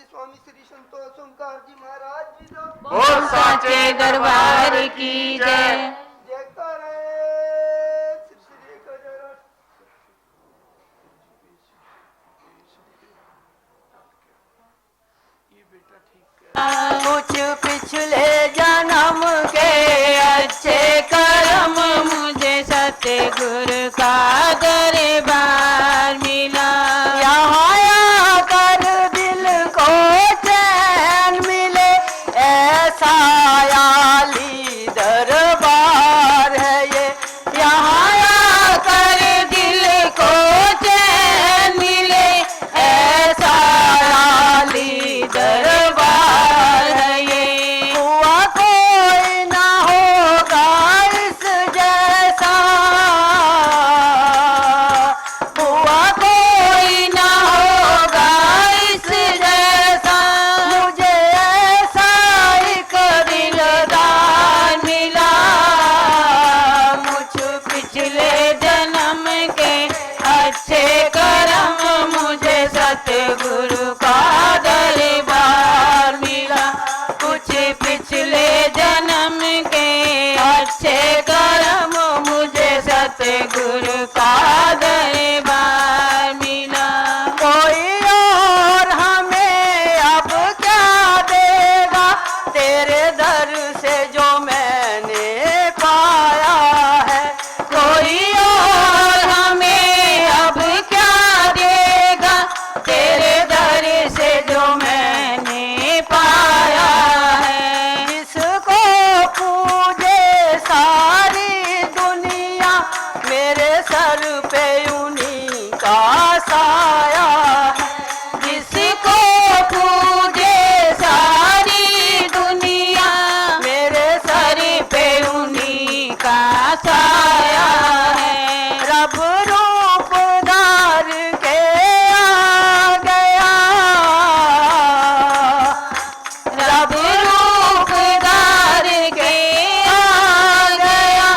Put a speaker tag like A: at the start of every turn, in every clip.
A: जी स्वामी श्री संतोष ओंकार जी महाराज जी दा
B: बोल साचे दरबार की जय।
A: जयकारे श्री गणराज।
B: कुछ पिछले जन्म के अच्छे कर्म मुझे सतगुरु का दरबार मिला। यहाँ आकर दिल को चैन मिले ऐसा आली दरबार है ये। यहाँ आकर दिल को चैन मिले ऐसा आली दरबार है ये। हुआ कोई ना होगा इस जैसा, हुआ कोई ना होगा इस जैसा। मुझे ऐसा एक दिलदार मिला। मुझ पिछले जन्म के अच्छे कर्म मुझे सतगुरु का दरबार मिला। कुछ पिछले जन्म के अच्छे कर्म मुझे सतगुरु का दरबार मिला। कोई और हमें अब क्या देगा तेरे दर से जो मैंने पाया है। कोई और हमें अब क्या देगा तेरे दर से जो मैंने पाया है। जिसको पूजे सारी दुनिया मेरे सर पे उन्हीं का साया है। जिसको पूजे सारी दुनिया मेरे सर पे उन्हीं का साया है। रब रूप धार के आ गया, रब रूप धार के आ गया।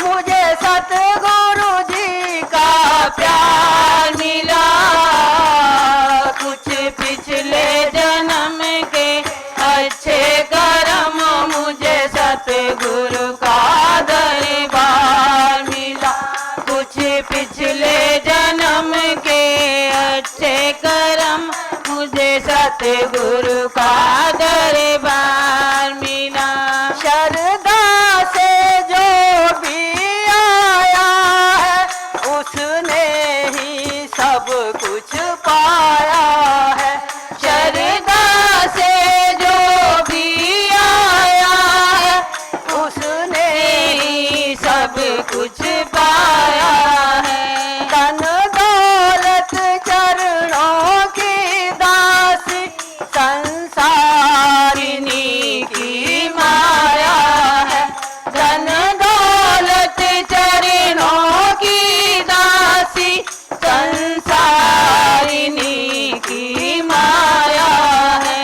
B: मुझे सतगुरु जी का प्यार मिला। कुछ पिछले जन्म के अच्छे कर्म मुझे सतगुरु का दरबार मिला। कुछ पिछले जन्म के अच्छे कर्म मुझे सतगुरु का दरबार मिला। श्रद्धा से जो भी आया है उसने ही सब कुछ पाया है। श्रद्धा से जो भी आया है उसने ही सब कुछ पाया है। धन दौलत चरणों की दासी संसारिणी की माया है। धन दौलत चरणों की दासी संसारिणी की माया है।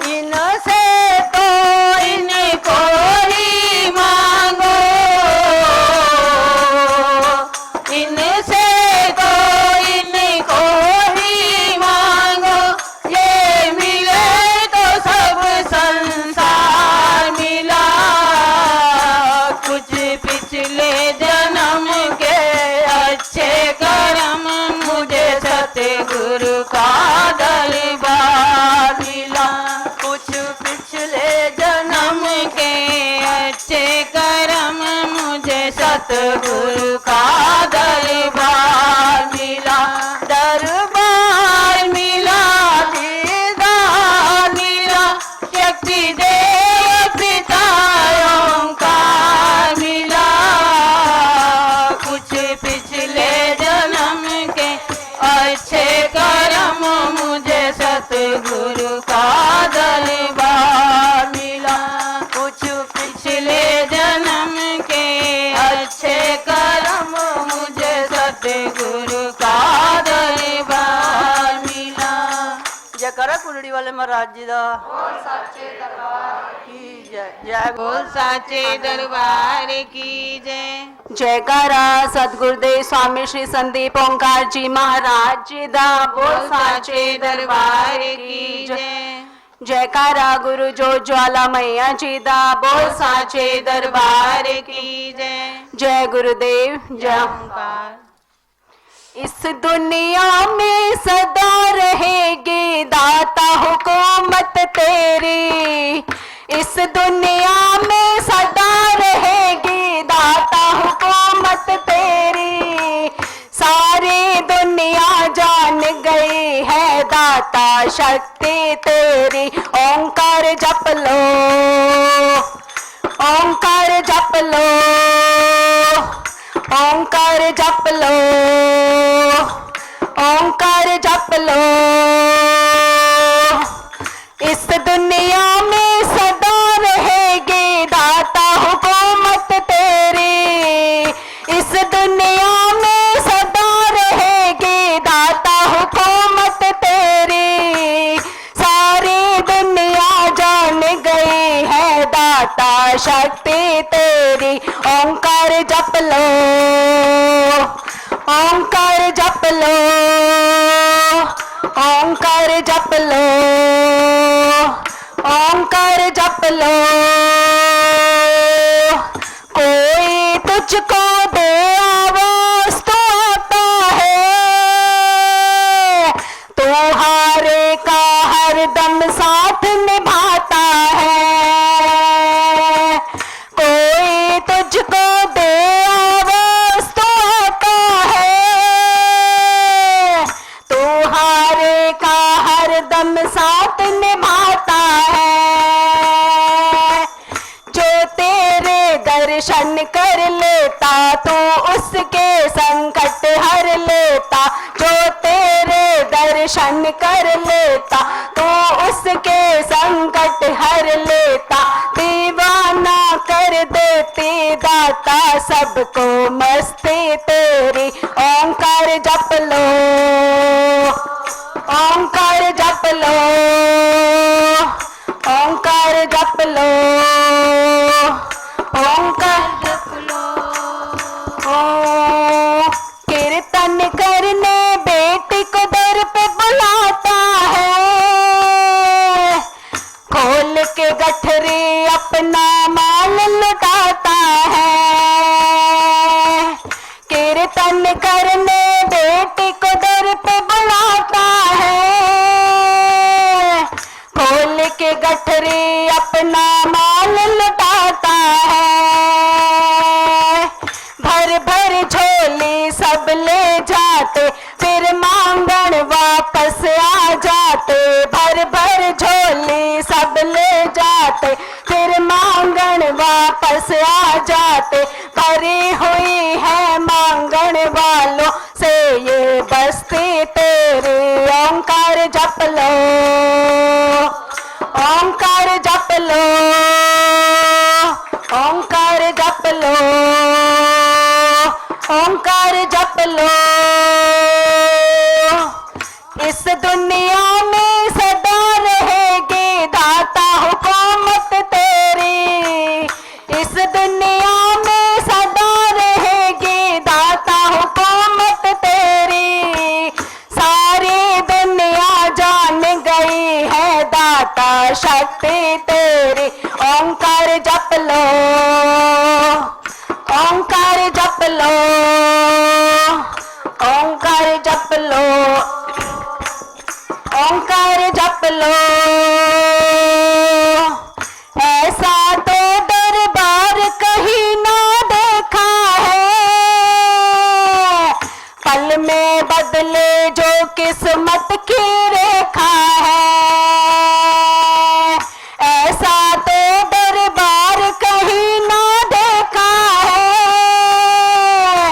B: इनसे तो इनको ही मांगो, इनसे तो इनको ही मांगो। ये मिले तो सब संसार मिला। कुछ पिछले जन्म के अच्छे कर्म मुझे सतगुरु का दरबार मिला। कुछ पिछले जन्म के अच्छे कर्म मुझे सतगुरु का दरबार मिला। दरबार मिला, दीदार मिला, शक्ति देव पिता ओंकार मिला। कुछ पिछले जन्म के अच्छे कर्म मुझे सतगुरु का दरबार मिला। कुछ पिछले जन्म के अच्छे कर्म मुझे सतगुरु का दरबार मिला। जयकारा कुंडड़ी वाले महाराज जी दा की जय। जय बोल साचे दरबार की जय।
C: जयकारा सतगुरुदेव स्वामी श्री संदीप ओंकार जी महाराज जी दा। बोल साचे दरबार की जय। जयकारा गुरु जो ज्वाला मैया जी दा बोल
B: साचे दरबार की जय।
C: जय गुरुदेव जय।
B: ओंकार।
C: इस दुनिया में सदा रहेगी दाता हुकूमत तेरी, इस दुनिया में सदा रहेगी दाता हुकूमत तेरी। सारी दुनिया जान गई है दाता शक्ति तेरी। ओंकार जप लो, ओंकार जप लो, ओंकार जप लो, ओंकार जप लो। इस दुनिया में सदा रहेगी दाता हुकूमत तेरी, इस दुनिया में सदा रहेगी दाता हुकूमत तेरी। सारी दुनिया जान गई है दाता शक्ति तेरी। ओंकार जप लो, ओंकार जप लो, ओंकार जप लो, ओंकार जप लो। कोई तुझको दे आवाज तो आता है, तुम्हारे का हरदम साथ निभाता है। कोई तुझको दे आवाज तो आता है, तुम्हारे का हरदम साथ निभाता है। जो तेरे दर्शन कर लेता तो उसके संकट हर लेता, जो तेरे दर्शन कर लेता तो उसके संकट हर लेता। दीवाना कर देती दाता सबको मस्ती तेरी। ओंकार जप लो, ओंकार जप लो, ओंकार जप लो, ओंकार जप लो। ओ कीर्तन करने बेटी को दर पे बुलाता है, खोल के गठरी अपना माल लुटाता है। कीर्तन करने बेटी को दर पे बुलाता है, खोल के गठरी अपना माल लुटाता है। भर भर झोली सब ले जाते, फिर मांगण वापस आ जाते। भर भर झोली सब ले जाते, फिर मांगण वापस आ जाते। भरी हुई है मांगण वालों से ये बस्ती तेरी। ओंकार जप लो, ओंकार जप लो, ओंकार जप लो, ओंकार जप लो। इस दुनिया में सदा रहेगी दाता हुकूमत तेरी, इस दुनिया में सदा रहेगी दाता हुकूमत तेरी। सारी दुनिया जान गई है दाता शक्ति तेरी। ओंकार जप लो, ओंकार जप लो, ओंकार जप लो, ओंकार जप लो। ऐसा तो दरबार कहीं ना देखा है, पल में बदले जो किस्मत की रेखा है। ऐसा तो दरबार कहीं ना देखा है,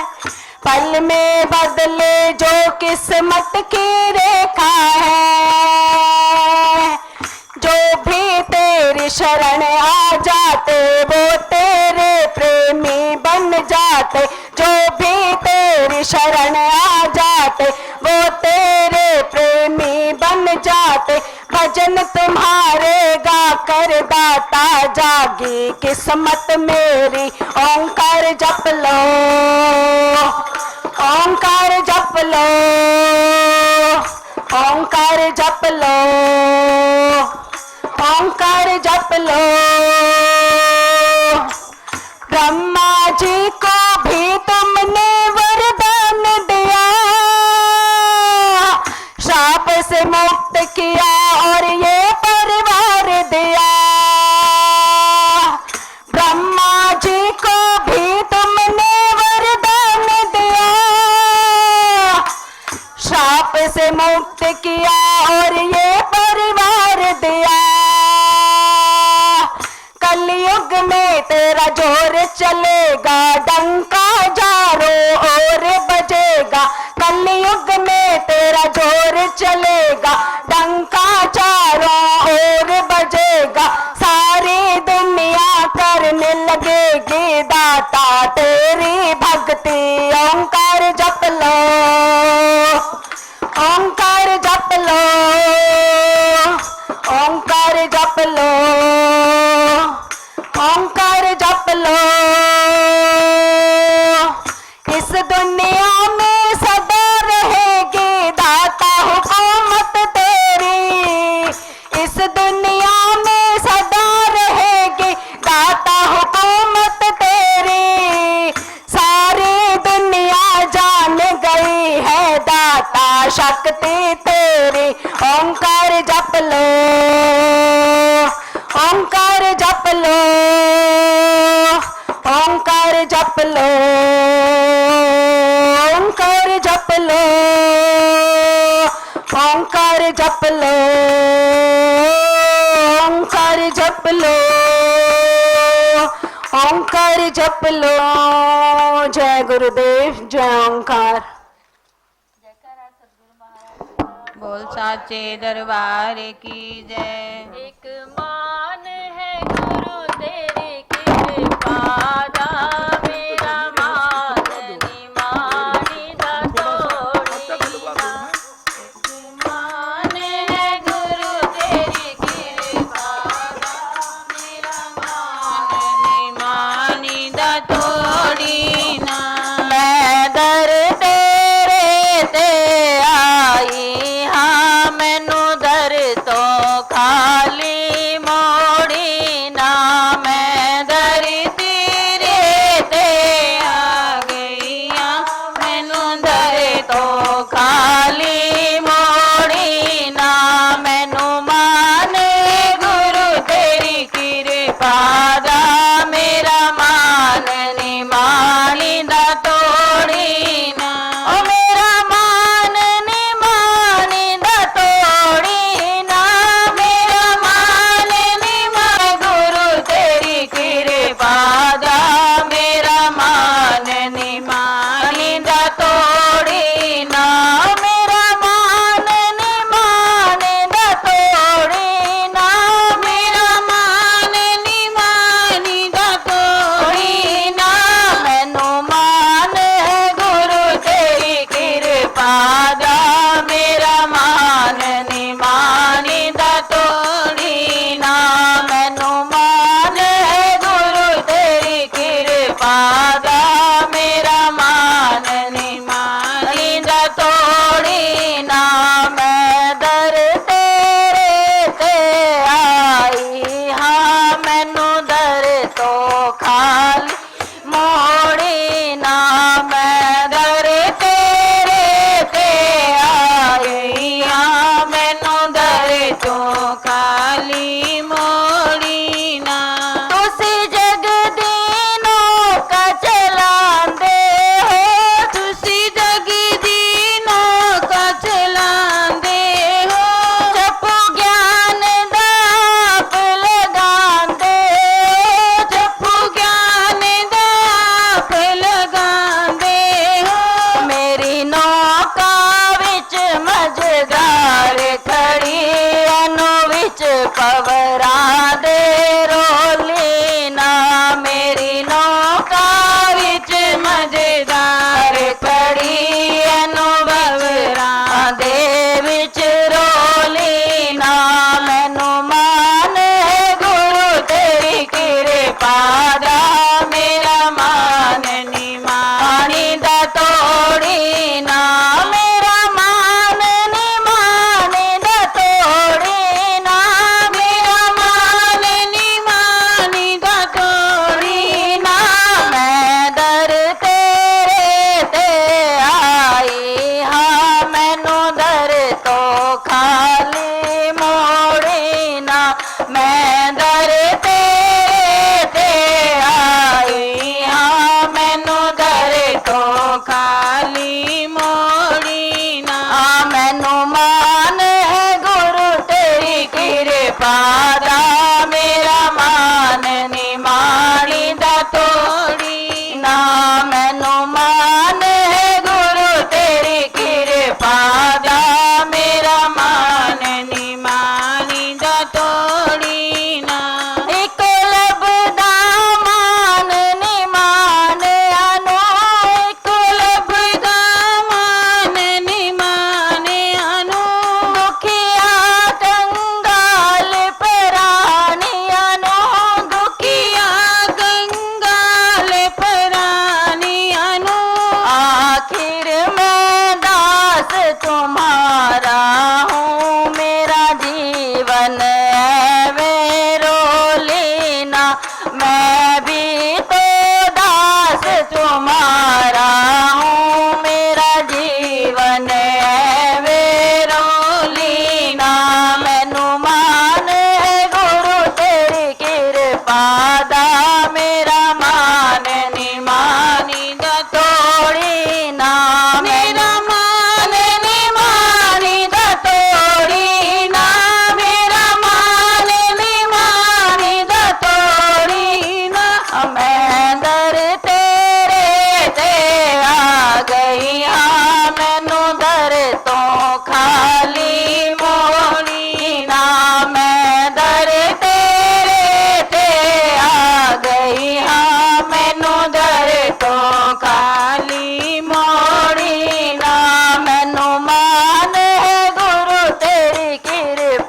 C: पल में बदले जो किस्मत की रेखा है। जो भी तेरी शरण आ जाते वो तेरे प्रेमी बन जाते, जो भी तेरी शरण आ जाते वो तेरे प्रेमी बन जाते। भजन तुम्हारे गा कर दाता जागी किस्मत मेरी। ओंकार जप लो, ओंकार जप लो, ओंकार जप लो, जोर चलेगा, डंका चारों ओर बजेगा। कलयुग में तेरा जोर चलेगा, डंका चारों ओर बजेगा। सारी दुनिया करने लगेगी दाता तेरी भक्ति। ओंकार जप लो, ओंकार जप लो, ओंकार जप लो, ओंकार जप लो। इस दुनिया में सदा रहेगी दाता हुकूमत तेरी। इस दुनिया में सदा रहेगी दाता हुकूमत तेरी। सारी दुनिया जान गई है दाता शक्ति तेरी। ओंकार जप लो, ओंकार जप लो, ओंकार जप लो, ओंकार जप लो, ओंकार जप लो, ओंकार जप लो, ओंकार जप लो। जय गुरुदेव, जय ओंकार।
B: बोल साचे दरबार की जय।
D: एक मान है गुरु तेरी कृपा दा, मेरा मान निमानी दा तोड़ी ना। एक मान है गुरु तेरी कृपा दा, मेरा मान
B: निमानी दा तोड़ी ना।
D: मैं दर तेरे ते आई हाँ, मैनू दर तो खाली मोड़ी ना। मैं दर तेरे ते आ गई हाँ, मैनू दर तो खाली मोड़ी ना। मैनू मान गुरु तेरी कृपा दा, मेरा मान निमानी दा तोड़ी ना। ओ मेरा मान निमानी दा तोड़ी ना। मेरा मान निमानी गुरु तेरी कृपा दा, मेरा मान निमानी दा तोड़ी ना। मेरा मान निमानी दा तोड़ी ना। मेरा मान निमानी दा तोड़ी ना। मैनू मान गुरु तेरी कृपा दा, मेरा मान निमानी दा तोड़ी ना। मैनू मान गुरु तेरी कृपा दा, मेरा मान निमानी दा तोड़ी ना। मैं दर तेरे ते आई हाँ, मैनू दर तो खाली मोड़ी ना। मैं दर तेरे ते आई हाँ, मैनू दर तो खाली मोड़ी ना। तुसी जग दीनों का चलांदे हो, तुसी जग दीनों का चलांदे हो। जपो ज्ञान दाप लगांदे हो, जपो ज्ञान दाप लगांदे हो। मेरी नौका विच मझधार खड़ी, अनु विच पवरां दे रोली ना। मेरी नौका विच मझधार खड़ी, अनु पवरां दे विच रोली ना। मैनू मान गुरु तेरी कृपा दा, मेरा मान निमानी दा तोड़ी ना। मेरा मान निमानी दा तोड़ी ना। मेरा मान निमानी दा तोड़ी ना। मैं दर तेरे ते आई हाँ, मैनू दर तो खाली मोड़ी ना। मैं दर तेरे ते आई हाँ, मैनू दर तो खाली मोड़ी ना। मैनू मान गुरु तेरी कृपा दा, मेरा मान निमानी दा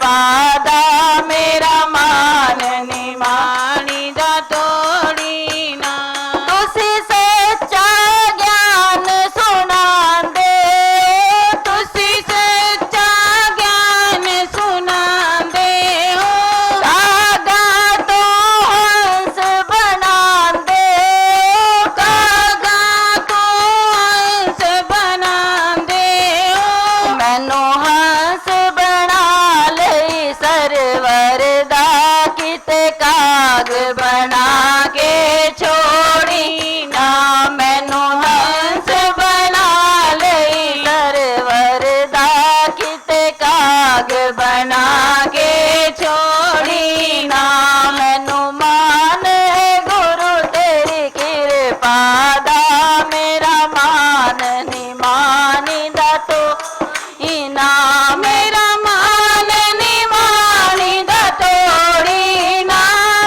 D: पादा मेरा मान निमानी
B: दा तोड़ी ना
D: तुसी सच्चा ज्ञान सुनांदे
B: तुसी सच्चा ज्ञान सुनांदे हो
D: कागा तो हंस बनांदे
B: कागा तो हंस बनांदे हो
D: मैनू हंस बना लई सरवर दा किते काग बना के छोड़ी ना मैनू हंस बना लई सरवर दा किते काग बना के छोड़ी ना मैनू मान है गुरु तेरी कृपा दा मेरा मान निमानी दा तो इना मेरा मान निमानी दा तोड़ी ना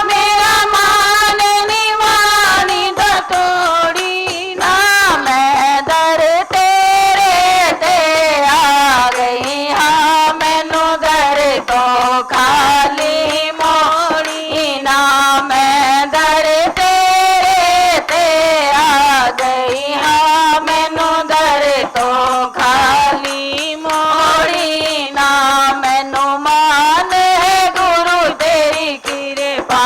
D: मेरा मान निमानी दा तोड़ी ना मैं दर तेरे ते आ गई हाँ मैनू दर तो खाली मोड़ी ना मैं दर तेरे ते आ गई हाँ मैनू दर तो खाली मोड़ी ना मैनू मान है गुरु तेरी कृपा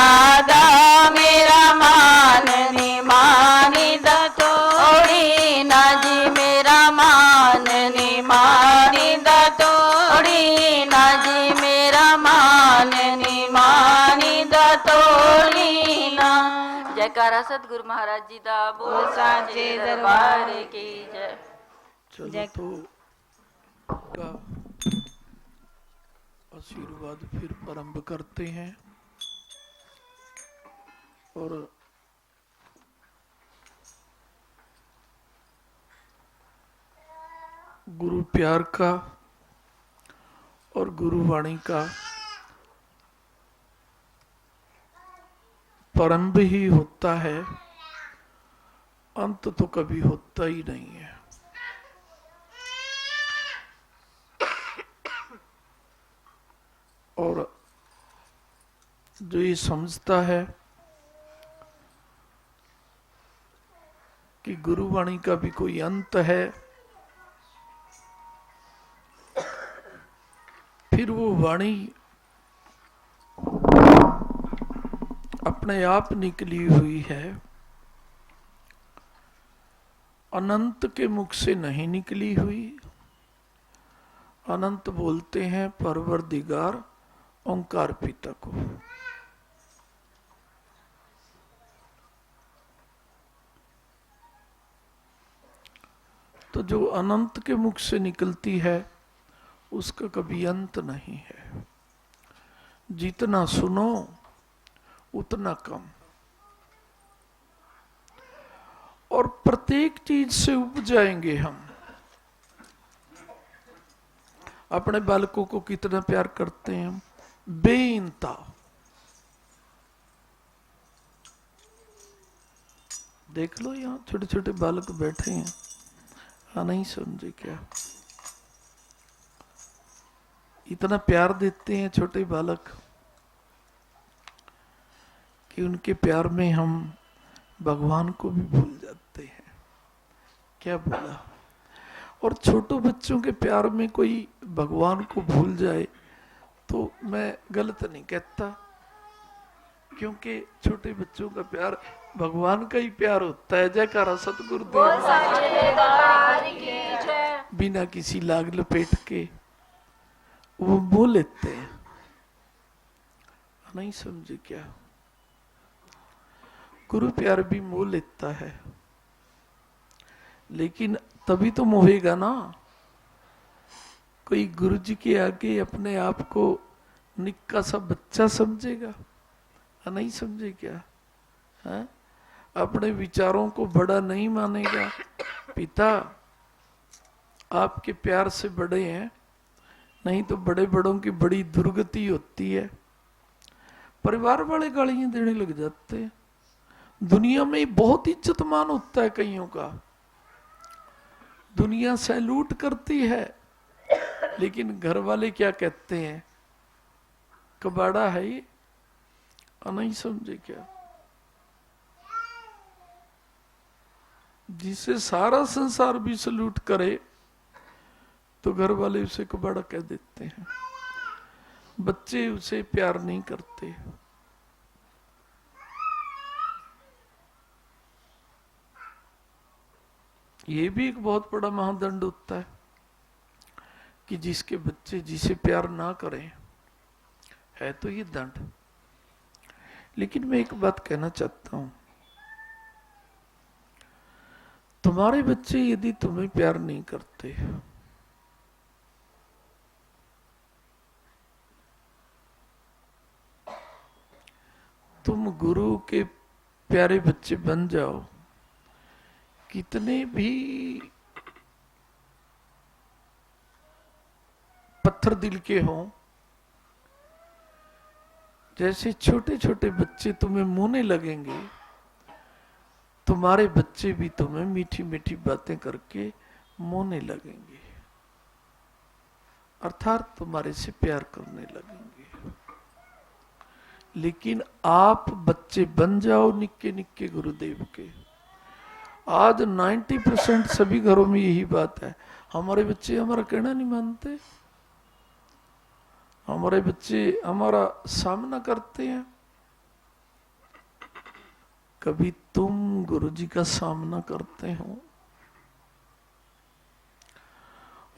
D: दा मेरा मान निमानी दा तोड़ी ना जी मेरा मान निमानी दा तोड़ी ना जी मेरा मान निमानी दा तोड़ी ना। जयकारा सतगुरु महाराज जी दा बोल साचे दरबार की जय।
E: चलो तो का आशीर्वाद फिर प्रारंभ करते हैं और गुरु प्यार का और गुरु वाणी का प्रारंभ ही होता है, अंत तो कभी होता ही नहीं है। और जो ये समझता है कि गुरुवाणी का भी कोई अंत है, फिर वो वाणी अपने आप निकली हुई है, अनंत के मुख से नहीं निकली हुई। अनंत बोलते हैं परवरदिगार ओंकार पिता को। तो जो अनंत के मुख से निकलती है उसका कभी अंत नहीं है। जितना सुनो उतना कम, और प्रत्येक चीज से उब जाएंगे हम। अपने बालकों को कितना प्यार करते हैं हम, बेइंता। देख लो यहाँ छोटे छोटे बालक बैठे हैं, हाँ नहीं समझे क्या? इतना प्यार देते हैं छोटे बालक कि उनके प्यार में हम भगवान को भी भूल जाते हैं। क्या बोला? और छोटो बच्चों के प्यार में कोई भगवान को भूल जाए तो मैं गलत नहीं कहता, क्योंकि छोटे बच्चों का प्यार भगवान का ही प्यार होता है। जयकारा सतगुरुदेव बिना किसी लाग लपेट के वो मोह लेते हैं, नहीं समझे क्या? गुरु प्यार भी मोह लेता है, लेकिन तभी तो मोहेगा ना। कोई गुरु जी के आगे अपने आप को निक्का सा बच्चा समझेगा, नहीं समझे क्या? है? अपने विचारों को बड़ा नहीं मानेगा। पिता आपके प्यार से बड़े हैं, नहीं तो बड़े बड़ों की बड़ी दुर्गति होती है। परिवार वाले गालियां देने लग जाते हैं। दुनिया में बहुत इज्जत मान होता है कईयों का, दुनिया सैल्यूट करती है, लेकिन घर वाले क्या कहते हैं? कबाड़ा है ये, नहीं समझे क्या? जिसे सारा संसार भी सलूट करे तो घर वाले उसे कबाड़ा कह देते हैं, बच्चे उसे प्यार नहीं करते। ये भी एक बहुत बड़ा मानदंड होता है कि जिसके बच्चे जिसे प्यार ना करें, है तो ये दंड। लेकिन मैं एक बात कहना चाहता हूं, तुम्हारे बच्चे यदि तुम्हें प्यार नहीं करते, तुम गुरु के प्यारे बच्चे बन जाओ, कितने भी पत्थर दिल के हों, जैसे छोटे छोटे बच्चे तुम्हें मुंहने लगेंगे, तुम्हारे बच्चे भी तुम्हें मीठी मीठी बातें करके मुंहने लगेंगे, अर्थात तुम्हारे से प्यार करने लगेंगे। लेकिन आप बच्चे बन जाओ निक्के निक्के गुरुदेव के। आज 90% सभी घरों में यही बात है, हमारे बच्चे हमारा कहना नहीं मानते, हमारे बच्चे हमारा सामना करते हैं। कभी तुम गुरुजी का सामना करते हो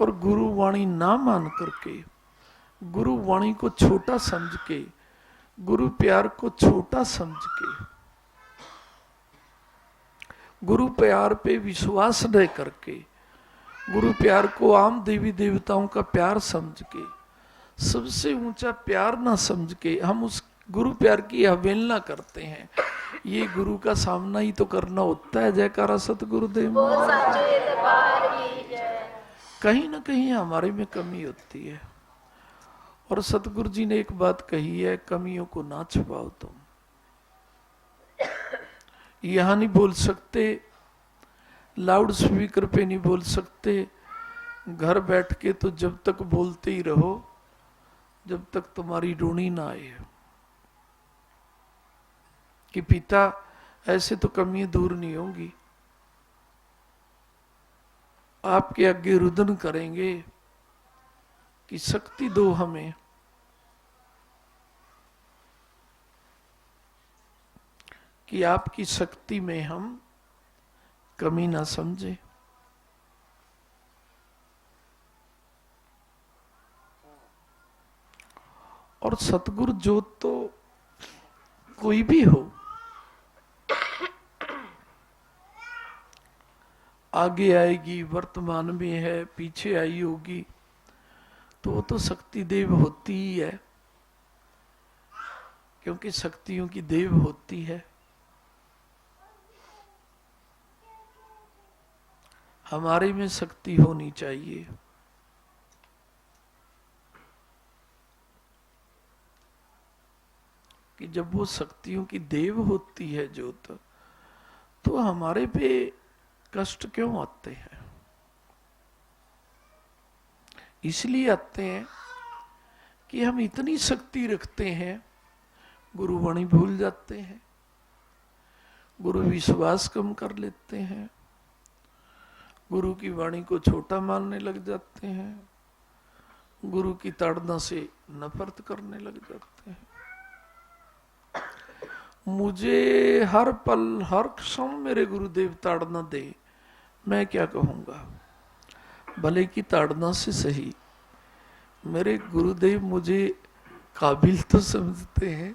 E: और गुरुवाणी ना मान करके, गुरुवाणी को छोटा समझ के, गुरु प्यार को छोटा समझ के, गुरु प्यार पे विश्वास न करके, गुरु प्यार को आम देवी देवताओं का प्यार समझ के, सबसे ऊंचा प्यार ना समझ के हम उस गुरु प्यार की अवहेलना करते हैं। ये गुरु का सामना ही तो करना होता है। जयकारा सतगुरुदेव। कहीं ना कहीं हमारे में कमी होती है, और सतगुरु जी ने एक बात कही है, कमियों को ना छुपाओ। तुम यहां नहीं बोल सकते, लाउड स्पीकर पे नहीं बोल सकते, घर बैठ के तो जब तक बोलते ही रहो जब तक तुम्हारी रोनी ना आए कि पिता ऐसे तो कमियां दूर नहीं होंगी। आपके आगे रुदन करेंगे कि शक्ति दो हमें, कि आपकी शक्ति में हम कमी ना समझे। और सतगुरु ज्योत तो कोई भी हो, आगे आएगी, वर्तमान में है, पीछे आई होगी, तो वो तो शक्ति देव होती ही है, क्योंकि शक्तियों की देव होती है। हमारे में शक्ति होनी चाहिए। कि जब वो शक्तियों की देव होती है ज्योत, तो हमारे पे कष्ट क्यों आते हैं? इसलिए आते हैं कि हम इतनी शक्ति रखते हैं, गुरुवाणी भूल जाते हैं, गुरु विश्वास कम कर लेते हैं, गुरु की वाणी को छोटा मानने लग जाते हैं, गुरु की ताड़ना से नफरत करने लग जाते हैं। मुझे हर पल हर क्षण मेरे गुरुदेव ताड़ना दे, मैं क्या कहूंगा? भले की ताड़ना से सही, मेरे गुरुदेव मुझे काबिल तो समझते हैं,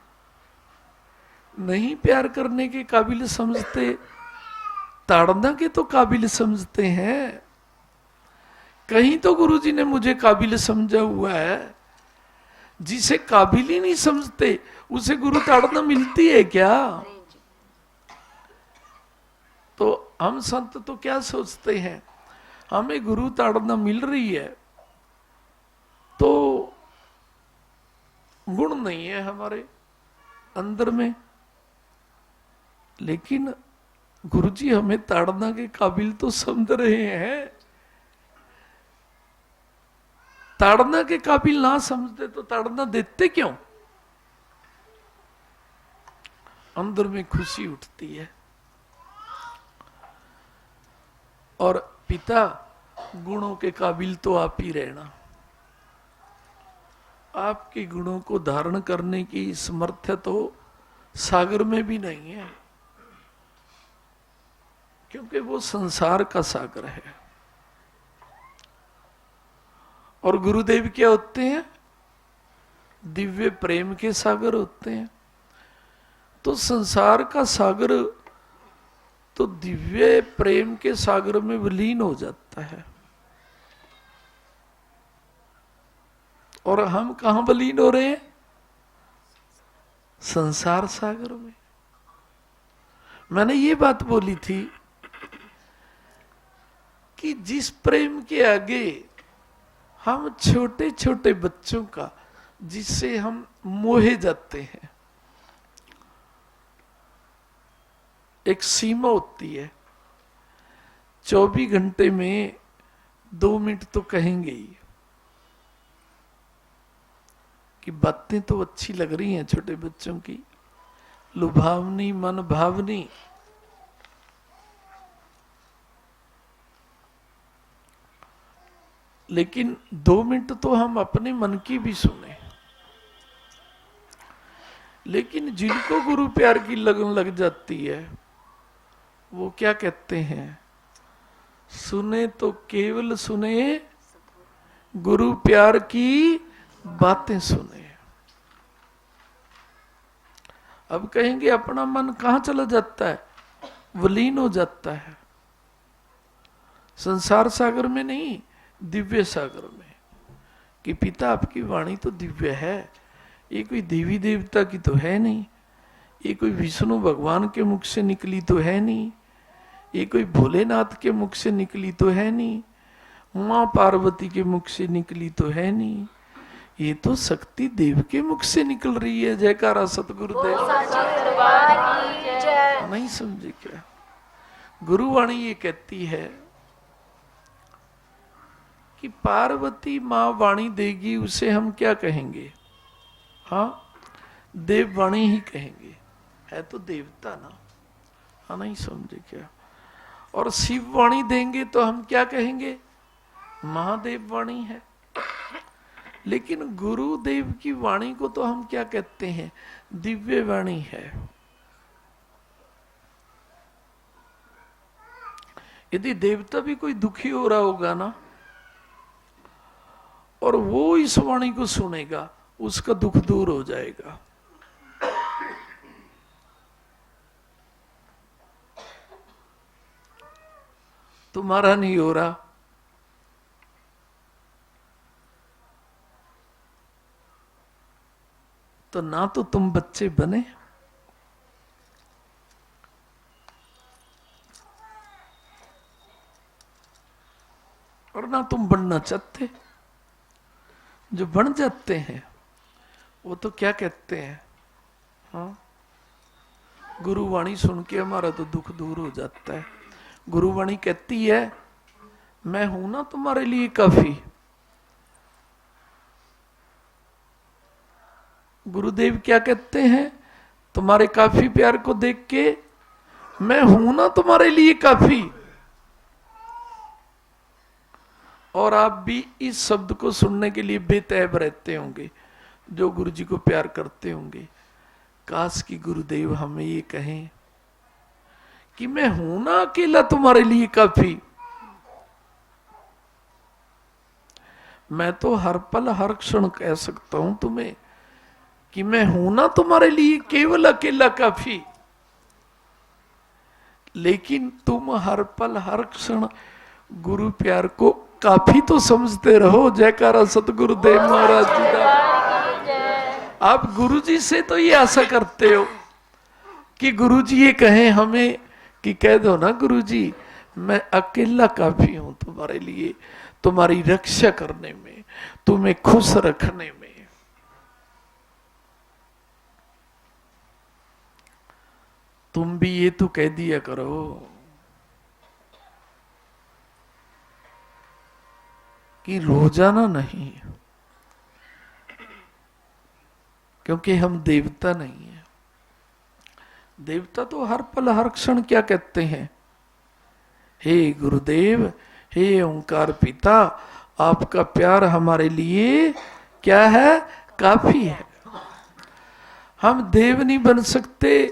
E: नहीं प्यार करने के काबिल समझते, ताड़ना के तो काबिल समझते हैं। कहीं तो गुरुजी ने मुझे काबिल समझा हुआ है। जिसे काबिल ही नहीं समझते उसे गुरु ताड़ना मिलती है क्या? तो हम संत तो क्या सोचते हैं, हमें गुरु ताड़ना मिल रही है तो गुण नहीं है हमारे अंदर में, लेकिन गुरुजी हमें ताड़ना के काबिल तो समझ रहे हैं। ताड़ना के काबिल ना समझते तो ताड़ना देते क्यों? अंदर में खुशी उठती है। और पिता, गुणों के काबिल तो आप ही रहना। आपके गुणों को धारण करने की समर्थ्य तो सागर में भी नहीं है, क्योंकि वो संसार का सागर है। और गुरुदेव क्या होते हैं? दिव्य प्रेम के सागर होते हैं। तो संसार का सागर तो दिव्य प्रेम के सागर में विलीन हो जाता है। और हम कहां विलीन हो रहे हैं? संसार सागर में। मैंने ये बात बोली थी कि जिस प्रेम के आगे हम छोटे छोटे बच्चों का, जिससे हम मोहे जाते हैं, एक सीमा होती है। 24 घंटे में 2 मिनट तो कहेंगे ही कि बातें तो अच्छी लग रही हैं छोटे बच्चों की, लुभावनी, मन भावनी। लेकिन 2 मिनट तो हम अपने मन की भी सुने। लेकिन जिनको गुरु प्यार की लगन लग जाती है, वो क्या कहते हैं? सुने तो केवल सुने, गुरु प्यार की बातें सुने। अब कहेंगे अपना मन कहां चला जाता है? विलीन हो जाता है। संसार सागर में नहीं, दिव्य सागर में। कि पिता आपकी वाणी तो दिव्य है, ये कोई देवी देवता की तो है नहीं, ये कोई विष्णु भगवान के मुख से निकली तो है नहीं, ये कोई भोलेनाथ के मुख से निकली तो है नहीं, मां पार्वती के मुख से निकली तो है नहीं, ये तो शक्ति देव के मुख से निकल रही है। जयकारा सतगुरुदेव। नहीं समझे क्या? गुरुवाणी ये कहती है कि पार्वती मां वाणी देगी, उसे हम क्या कहेंगे? हाँ, देव वाणी ही कहेंगे। है तो देवता ना। हाँ, नहीं समझे क्या? और शिव वाणी देंगे तो हम क्या कहेंगे? महादेव वाणी है। लेकिन गुरुदेव की वाणी को तो हम क्या कहते हैं? दिव्य वाणी है। यदि देवता भी कोई दुखी हो रहा होगा ना, और वो इस वाणी को सुनेगा, उसका दुख दूर हो जाएगा। तुम्हारा नहीं हो रहा, तो ना तो तुम बच्चे बने, और ना तुम बनना चाहते। जो बन जाते हैं वो तो क्या कहते हैं? हाँ, गुरुवाणी सुन के हमारा तो दुख दूर हो जाता है। गुरुवाणी कहती है, मैं हूं ना तुम्हारे लिए काफी। गुरुदेव क्या कहते हैं? तुम्हारे काफी प्यार को देख के, मैं हूं ना तुम्हारे लिए काफी। और आप भी इस शब्द को सुनने के लिए बेतैब रहते होंगे, जो गुरु जी को प्यार करते होंगे। काश कि गुरुदेव हमें ये कहें कि मैं हूं ना अकेला तुम्हारे लिए काफी। मैं तो हर पल हर क्षण कह सकता हूं तुम्हें कि मैं हूं ना तुम्हारे लिए केवल अकेला काफी। लेकिन तुम हर पल हर क्षण गुरु प्यार को काफी तो समझते रहो। जयकारा सतगुरुदेव महाराज जी का। आप गुरु जी से तो ये आशा करते हो कि गुरु जी ये कहें हमें कि कह दो ना गुरु जी, मैं अकेला काफी हूं तुम्हारे लिए, तुम्हारी रक्षा करने में, तुम्हें खुश रखने में। तुम भी ये तो कह दिया करो कि रोजाना नहीं, क्योंकि हम देवता नहीं है। देवता तो हर पल हर क्षण क्या कहते हैं, हे गुरुदेव, हे ओंकार पिता, आपका प्यार हमारे लिए क्या है, काफी है। हम देव नहीं बन सकते,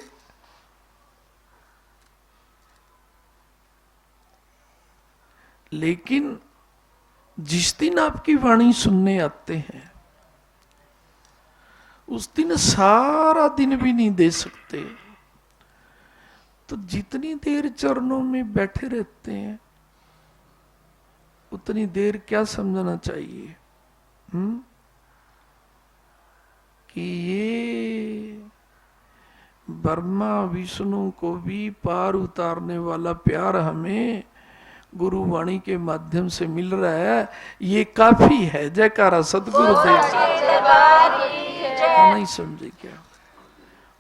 E: लेकिन जिस दिन आपकी वाणी सुनने आते हैं उस दिन सारा दिन भी नहीं दे सकते, तो जितनी देर चरणों में बैठे रहते हैं उतनी देर क्या समझना चाहिए, कि ये ब्रह्मा विष्णु को भी पार उतारने वाला प्यार हमें गुरुवाणी के माध्यम से मिल रहा है, ये काफी है। जयकारा सदगुरुदेव। नहीं समझे क्या,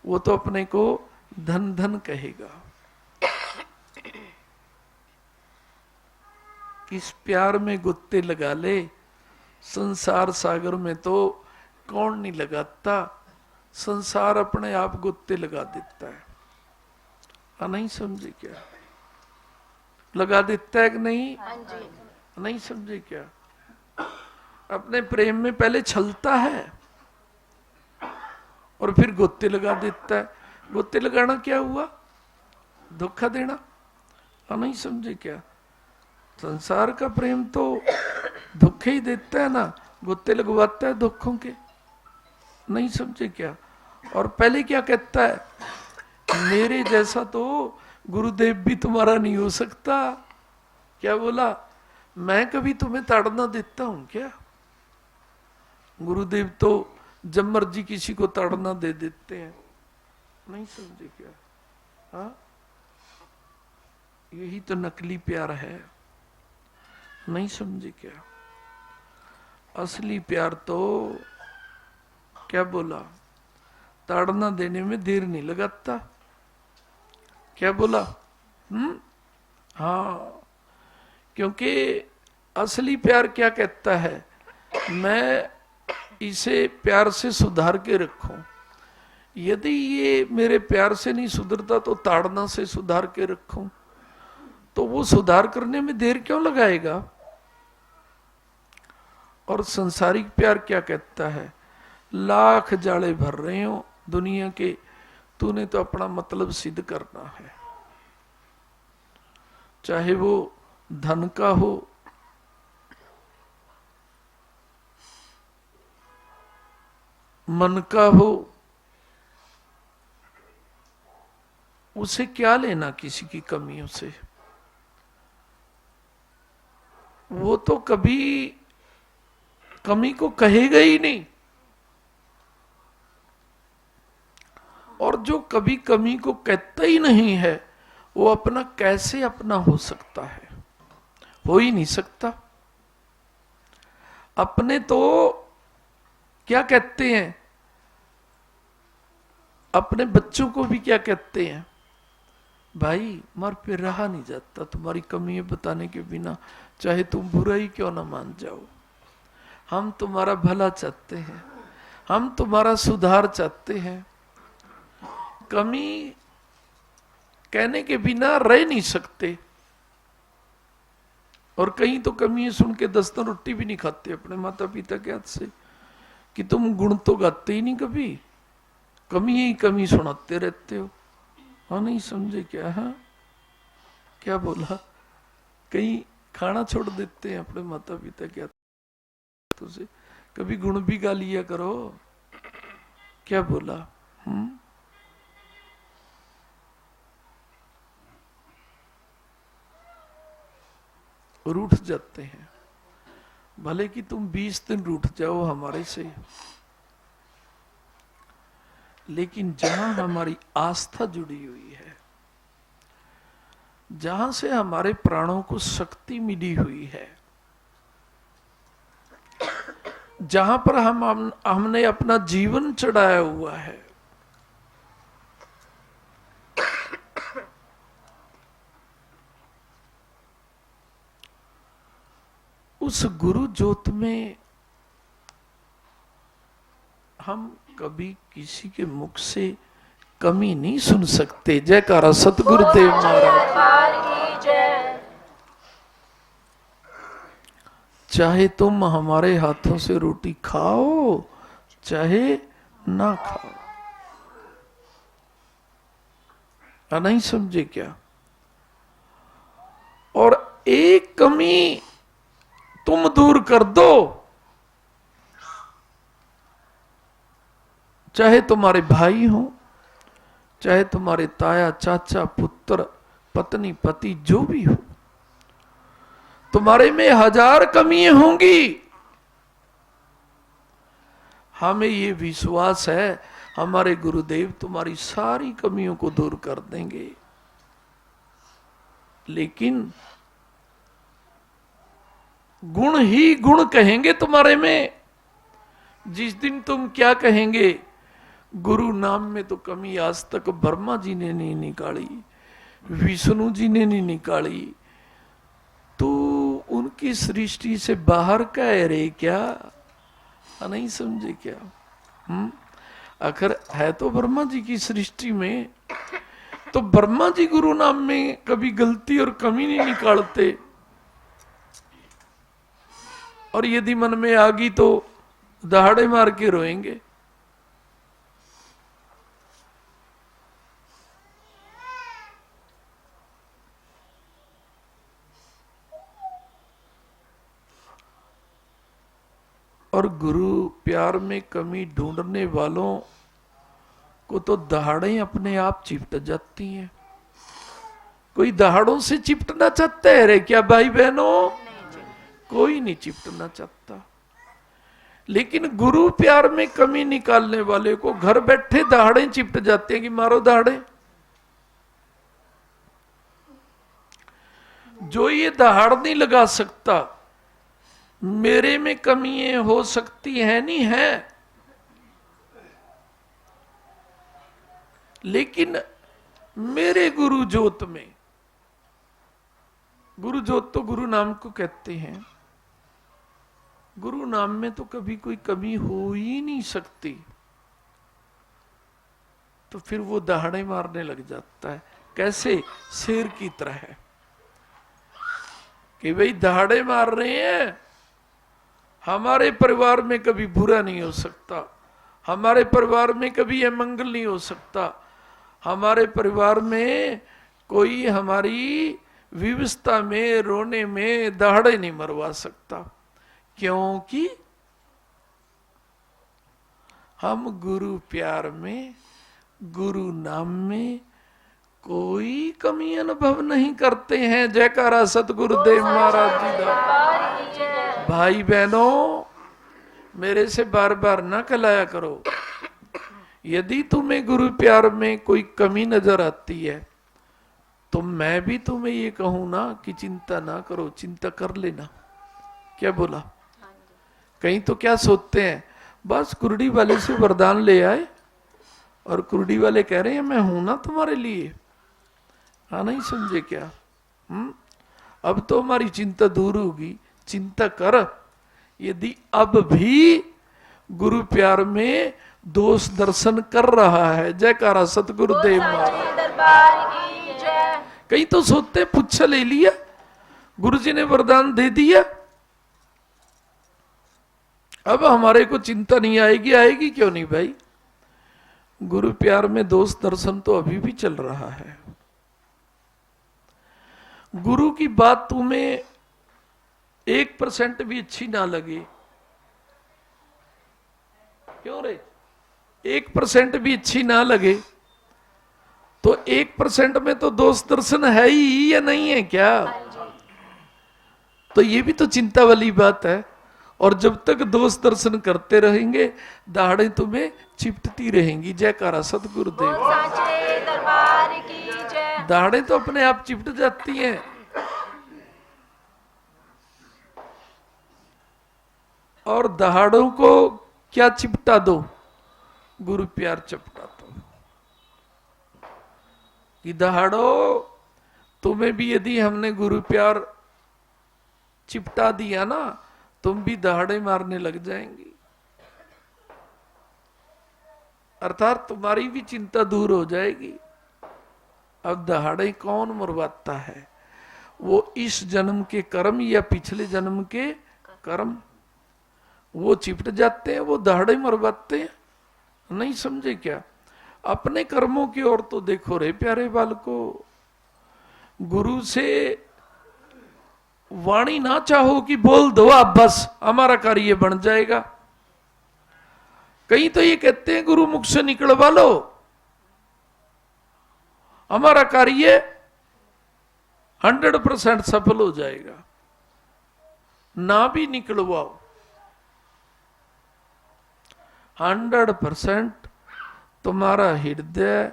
E: वो तो अपने को धन धन कहेगा। किस प्यार में गुत्ते लगा ले, संसार सागर में तो कौन नहीं लगाता, संसार अपने आप गुत्ते लगा देता है। नहीं समझे क्या, लगा देता है कि नहीं? नहीं समझे क्या, अपने प्रेम में पहले छलता है और फिर गोते लगा देता है। गोते लगाना क्या हुआ, धोखा देना। नहीं समझे क्या, संसार का प्रेम तो धोखे ही देता है ना, गोते लगवाता है धोखों के। नहीं समझे क्या, और पहले क्या कहता है, मेरे जैसा तो गुरुदेव भी तुम्हारा नहीं हो सकता। क्या बोला, मैं कभी तुम्हें ताड़ना देता हूं क्या? गुरुदेव तो जब मर्जी किसी को ताड़ना दे देते हैं। नहीं समझे क्या, हाँ, यही तो नकली प्यार है। नहीं समझे क्या, असली प्यार तो क्या बोला, ताड़ना देने में देर नहीं लगाता। क्या बोला, हाँ, क्योंकि असली प्यार क्या कहता है, मैं इसे प्यार से सुधार के रखूं, यदि ये मेरे प्यार से नहीं सुधरता तो ताड़ना से सुधार के रखूं, तो वो सुधार करने में देर क्यों लगाएगा। और संसारिक प्यार क्या कहता है, लाख जाले भर रहे हो दुनिया के, तूने तो अपना मतलब सिद्ध करना है, चाहे वो धन का हो, मन का हो, उसे क्या लेना किसी की कमियों से। वो तो कभी कमी को कहेगा ही नहीं, और जो कभी कमी को कहता ही नहीं है वो अपना कैसे अपना हो सकता है, हो ही नहीं सकता। अपने तो क्या कहते हैं, अपने बच्चों को भी क्या कहते हैं, भाई मर पे रहा नहीं जाता तुम्हारी कमियां बताने के बिना, चाहे तुम बुराई क्यों ना मान जाओ। हम तुम्हारा भला चाहते हैं, हम तुम्हारा सुधार चाहते हैं। कमी कहने के बिना रह नहीं सकते, और कहीं तो कमी सुन के 10 दिन रोटी भी नहीं खाते अपने माता पिता के हाथ से, कि तुम गुण तो गाते ही नहीं, कभी कमी ही कमी सुनाते रहते हो। हाँ, नहीं समझे क्या, हाँ, क्या बोला, कहीं खाना छोड़ देते हैं अपने माता पिता के हाथ से, कभी गुण भी गा लिया करो। क्या बोला, रूठ जाते हैं, भले कि तुम 20 दिन रूठ जाओ हमारे से, लेकिन जहां हमारी आस्था जुड़ी हुई है, जहां से हमारे प्राणों को शक्ति मिली हुई है, जहां पर हमने अपना जीवन चढ़ाया हुआ है, उस गुरु ज्योत में हम कभी किसी के मुख से कमी नहीं सुन सकते। जयकारा सतगुरुदेव महाराज। चाहे तुम हमारे हाथों से रोटी खाओ चाहे ना खाओ, नहीं समझे क्या? और एक कमी तुम दूर कर दो, चाहे तुम्हारे भाई हो, चाहे तुम्हारे ताया चाचा पुत्र पत्नी पति जो भी हो, तुम्हारे में 1000 कमियां होंगी, हमें ये विश्वास है हमारे गुरुदेव तुम्हारी सारी कमियों को दूर कर देंगे। लेकिन गुण ही गुण कहेंगे तुम्हारे में। जिस दिन तुम क्या कहेंगे, गुरु नाम में तो कमी आज तक ब्रह्मा जी ने नहीं निकाली, विष्णु जी ने नहीं निकाली, तो उनकी सृष्टि से बाहर का है रे क्या? नहीं समझे क्या? आखिर है तो ब्रह्मा जी की सृष्टि में, तो ब्रह्मा जी गुरु नाम में कभी गलती और कमी नहीं निकालते। और यदि मन में आ गई तो दहाड़े मार के रोएंगे। और गुरु प्यार में कमी ढूंढने वालों को तो दहाड़ें अपने आप चिपट जाती हैं। कोई दहाड़ों से चिपटना चाहता है रे क्या भाई बहनों? कोई नहीं चिपटना चाहता। लेकिन गुरु प्यार में कमी निकालने वाले को घर बैठे दहाड़ें चिपट जाते हैं कि मारो दहाड़े। जो ये दहाड़ नहीं लगा सकता, मेरे में कमियां हो सकती है नहीं है, लेकिन मेरे गुरु ज्योत में, गुरु ज्योत तो गुरु नाम को कहते हैं, गुरु नाम में तो कभी कोई कमी हो ही नहीं सकती। तो फिर वो दहाड़े मारने लग जाता है। कैसे? शेर की तरह है कि भाई दहाड़े मार रहे हैं, हमारे परिवार में कभी बुरा नहीं हो सकता, हमारे परिवार में कभी अमंगल नहीं हो सकता, हमारे परिवार में कोई हमारी विवस्था में रोने में दहाड़े नहीं मरवा सकता, क्योंकि हम गुरु प्यार में, गुरु नाम में कोई कमी अनुभव नहीं करते हैं। जयकारा सतगुरुदेव महाराज जी का। भाई बहनों, मेरे से बार बार ना कहलाया करो। यदि तुम्हें गुरु प्यार में कोई कमी नजर आती है तो मैं भी तुम्हें ये कहूं ना कि चिंता ना करो, चिंता कर लेना। क्या बोला? कहीं तो क्या सोचते हैं, बस कुर्डी वाले से वरदान ले आए और कुर्डी वाले कह रहे हैं मैं हूं ना तुम्हारे लिए। हाँ, नहीं समझे क्या? अब तो हमारी चिंता दूर होगी। चिंता कर, यदि अब भी गुरु प्यार में दोष दर्शन कर रहा है। जयकारा सतगुरुदेव महाराज। कहीं तो सोचते पुच्छा ले लिया, गुरुजी ने वरदान दे दिया, अब हमारे को चिंता नहीं आएगी। आएगी क्यों नहीं भाई? गुरु प्यार में दोष दर्शन तो अभी भी चल रहा है। गुरु की बात तुम्हें 1% भी अच्छी ना लगे, क्यों रे? 1% भी अच्छी ना लगे तो 1% में तो दोष दर्शन है ही या नहीं है क्या? तो ये भी तो चिंता वाली बात है। और जब तक दोष दर्शन करते रहेंगे, दाढ़ें तुम्हें चिपटती रहेंगी। जयकारा सतगुरुदेव। दाढ़ें तो अपने आप चिपट जाती हैं। और दहाड़ों को क्या चिपटा दो? गुरु प्यार चिपटा दो कि दहाड़ो तुम्हें भी यदि हमने गुरु प्यार चिपटा दिया ना, तुम भी दहाड़े मारने लग जाएंगी। अर्थात तुम्हारी भी चिंता दूर हो जाएगी। अब दहाड़े कौन मरवाता है? वो इस जन्म के कर्म या पिछले जन्म के कर्म, वो चिपट जाते हैं, वो दहाड़े मरवाते हैं। नहीं समझे क्या? अपने कर्मों की ओर तो देखो रे प्यारे बालको। गुरु से वाणी ना चाहो कि बोल दो आप बस हमारा कार्य बन जाएगा। कहीं तो ये कहते हैं गुरु मुख से निकलवा लो, हमारा कार्य 100% सफल हो जाएगा। ना भी निकलवाओ, 100% तुम्हारा हृदय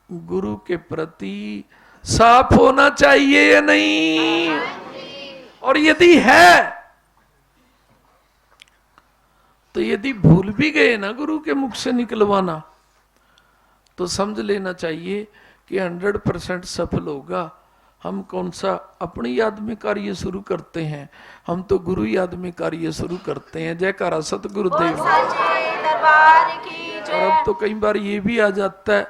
E: गुरु के प्रति साफ होना चाहिए या नहीं? और यदि है तो यदि भूल भी गए ना गुरु के मुख से निकलवाना, तो समझ लेना चाहिए कि 100% सफल होगा। हम कौन सा अपनी याद में कार्य शुरू करते हैं, हम तो गुरु याद में कार्य शुरू करते हैं। जयकारा सतगुरुदेव। और अब तो कई बार ये भी आ जाता है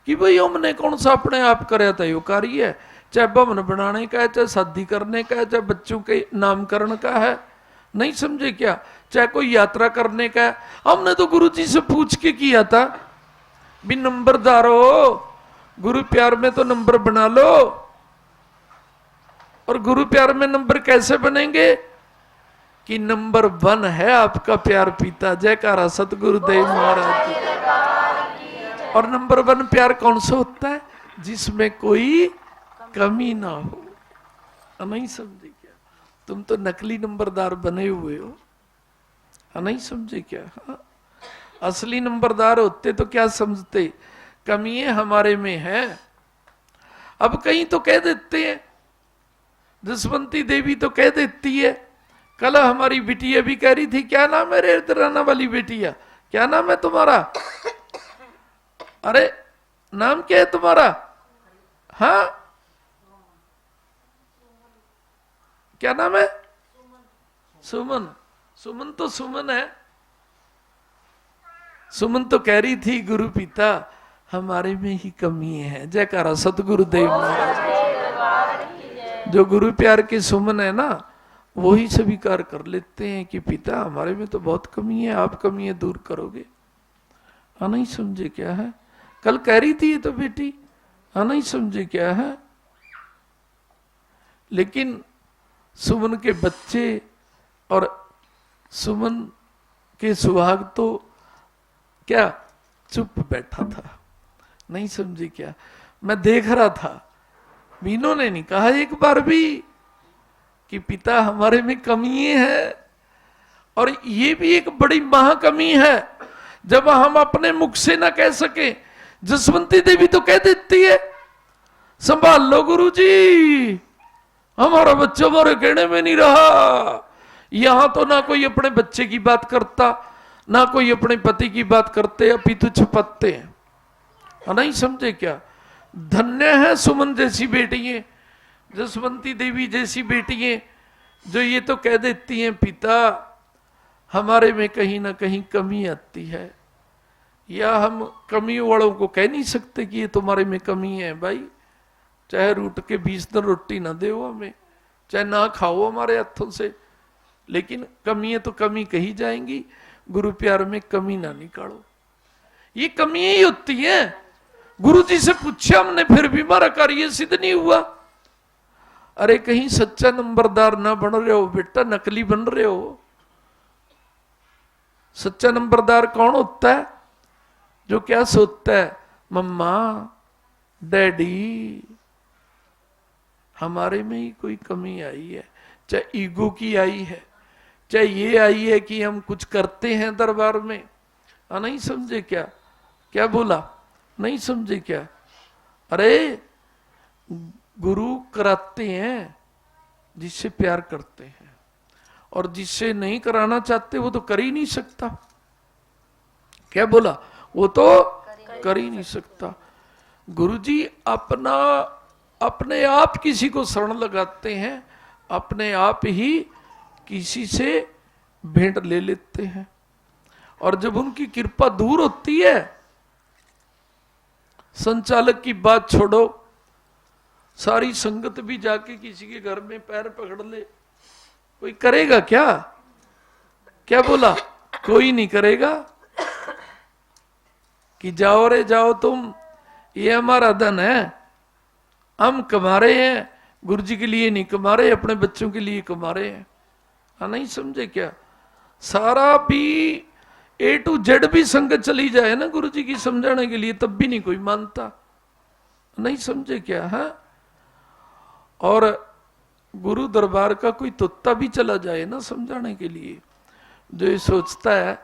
E: कि भाई हमने कौन सा अपने आप कराया था यो कार्य है, चाहे भवन बनाने का है, चाहे शादी करने का है, चाहे बच्चों के नामकरण का है। नहीं समझे क्या? चाहे कोई यात्रा करने का है, हमने तो गुरु जी से पूछ के किया था। भी नंबरदार हो, गुरु प्यार में तो नंबर बना लो। और गुरु प्यार में नंबर कैसे बनेंगे? कि नंबर 1 है आपका प्यार पिता। जयकारा सतगुरुदेव महाराज। और नंबर 1 प्यार कौन सा होता है? जिसमें कोई कमी ना हो। नहीं समझे क्या? तुम तो नकली नंबरदार बने हुए हो। नहीं समझे क्या? हाँ? असली नंबरदार होते तो क्या समझते? कमियां हमारे में है। अब कहीं तो कह देते हैं, जसवंती देवी तो कह देती है। कल हमारी बिटिया भी कह रही थी, क्या नाम है रे दराना वाली बेटिया, क्या नाम है तुम्हारा? अरे नाम क्या है तुम्हारा? हाँ क्या नाम है? सुमन। सुमन तो सुमन है। सुमन तो कह रही थी गुरु पिता हमारे में ही कमी है। जयकारा सतगुरुदेव महाराज। जो गुरु प्यार के सुमन है ना, वो ही स्वीकार कर लेते हैं कि पिता हमारे में तो बहुत कमी है, आप कमियां दूर करोगे। नहीं समझे क्या है? कल कह रही थी ये तो बेटी। नहीं समझे क्या है? लेकिन सुमन के बच्चे और सुमन के सुहाग तो क्या चुप बैठा था। नहीं समझे क्या? मैं देख रहा था, मीनू ने नहीं कहा एक बार भी कि पिता हमारे में कमी है। और ये भी एक बड़ी महाकमी है जब हम अपने मुख से ना कह सके। जसवंती देवी तो कह देती है, संभाल लो गुरुजी, हमारा बच्चा हमारे कहने में नहीं रहा। यहां तो ना कोई अपने बच्चे की बात करता, ना कोई अपने पति की बात करते, अपितु छुपाते हैं। नहीं समझे क्या? धन्य है सुमन जैसी बेटियां, जसवंती देवी जैसी बेटियां, जो ये तो कह देती हैं पिता हमारे में कहीं ना कहीं कमी आती है। या हम कमी वालों को कह नहीं सकते कि ये तुम्हारे में कमी है। भाई चाहे रूट के 20 दिन रोटी ना दे हमें, चाहे ना खाओ हमारे हाथों से, लेकिन कमियां तो कमी कही जाएंगी। गुरु प्यार में कमी ना निकालो। ये कमियां ही होती हैं। गुरु जी से पूछा हमने, फिर भी हमारा कार्य सिद्ध नहीं हुआ। अरे कहीं सच्चा नंबरदार ना बन रहे हो बेटा, नकली बन रहे हो। सच्चा नंबरदार कौन होता है? जो क्या सोचता है, मम्मा डैडी हमारे में ही कोई कमी आई है, चाहे ईगो की आई है, चाहे ये आई है कि हम कुछ करते हैं दरबार में। नहीं समझे क्या? क्या बोला? नहीं समझे क्या? अरे गुरु कराते हैं जिससे प्यार करते हैं, और जिससे नहीं कराना चाहते वो तो कर ही नहीं सकता। क्या बोला? वो तो कर ही नहीं सकता। गुरुजी अपने आप किसी को शरण लगाते हैं, अपने आप ही किसी से भेंट ले लेते हैं। और जब उनकी कृपा दूर होती है संचालक की बात छोड़ो, सारी संगत भी जाके किसी के घर में पैर पकड़ ले, कोई करेगा क्या? क्या बोला? कोई नहीं करेगा कि जाओ रे जाओ तुम, ये हमारा धन है, हम कमा रहे हैं, गुरु जी के लिए नहीं कमा रहे, अपने बच्चों के लिए कमा रहे हैं। हाँ, नहीं समझे क्या? सारा भी A to Z भी संगत चली जाए ना गुरु जी की समझाने के लिए, तब भी नहीं कोई मानता। नहीं समझे क्या? है और गुरु दरबार का कोई तोता भी चला जाए ना समझाने के लिए, जो ये सोचता है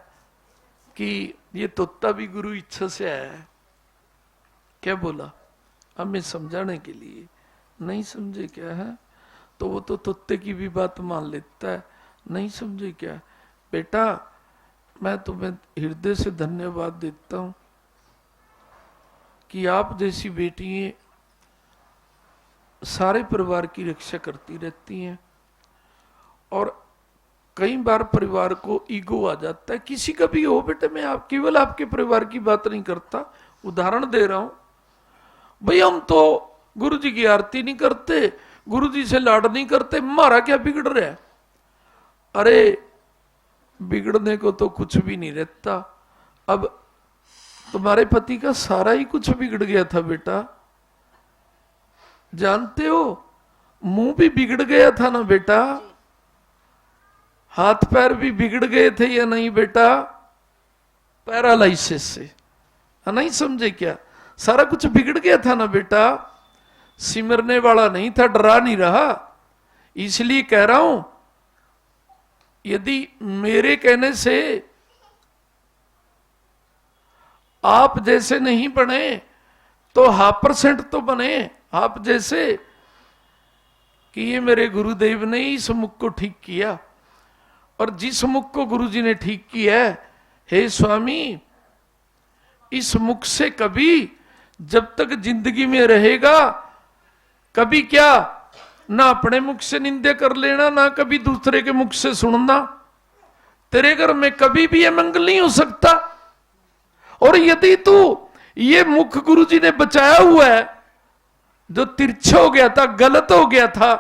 E: कि ये तोता भी गुरु इच्छा से आया है, क्या बोला, हमें समझाने के लिए, नहीं समझे क्या? है तो वो तो तोते की भी बात मान लेता है। नहीं समझे क्या? बेटा, मैं तुम्हें हृदय से धन्यवाद देता हूं कि आप जैसी बेटियां सारे परिवार की रक्षा करती रहती हैं। और कई बार परिवार को ईगो आ जाता है, किसी का भी हो बेटे, मैं आप केवल आपके परिवार की बात नहीं करता, उदाहरण दे रहा हूं। भाई हम तो गुरु जी की आरती नहीं करते, गुरु जी से लाड नहीं करते, हमारा क्या बिगड़ रहा है? अरे बिगड़ने को तो कुछ भी नहीं रहता। अब तुम्हारे पति का सारा ही कुछ बिगड़ गया था बेटा, जानते हो, मुंह भी बिगड़ गया था ना बेटा, हाथ पैर भी बिगड़ गए थे या नहीं बेटा, पैरालाइसिस से। नहीं समझे क्या? सारा कुछ बिगड़ गया था ना बेटा, सिमरने वाला नहीं था, डरा नहीं रहा। इसलिए कह रहा हूं, यदि मेरे कहने से आप जैसे नहीं बने तो 1% तो बने आप जैसे, कि ये मेरे गुरुदेव ने इस मुख को ठीक किया, और जिस मुख को गुरुजी ने ठीक किया है, हे स्वामी, इस मुख से कभी जब तक जिंदगी में रहेगा, कभी क्या ना अपने मुख से निंदा कर लेना, ना कभी दूसरे के मुख से सुनना। तेरे घर में कभी भी ये मंगल नहीं हो सकता। और यदि तू ये मुख गुरुजी ने बचाया हुआ है, जो तिरछा हो गया था, गलत हो गया था,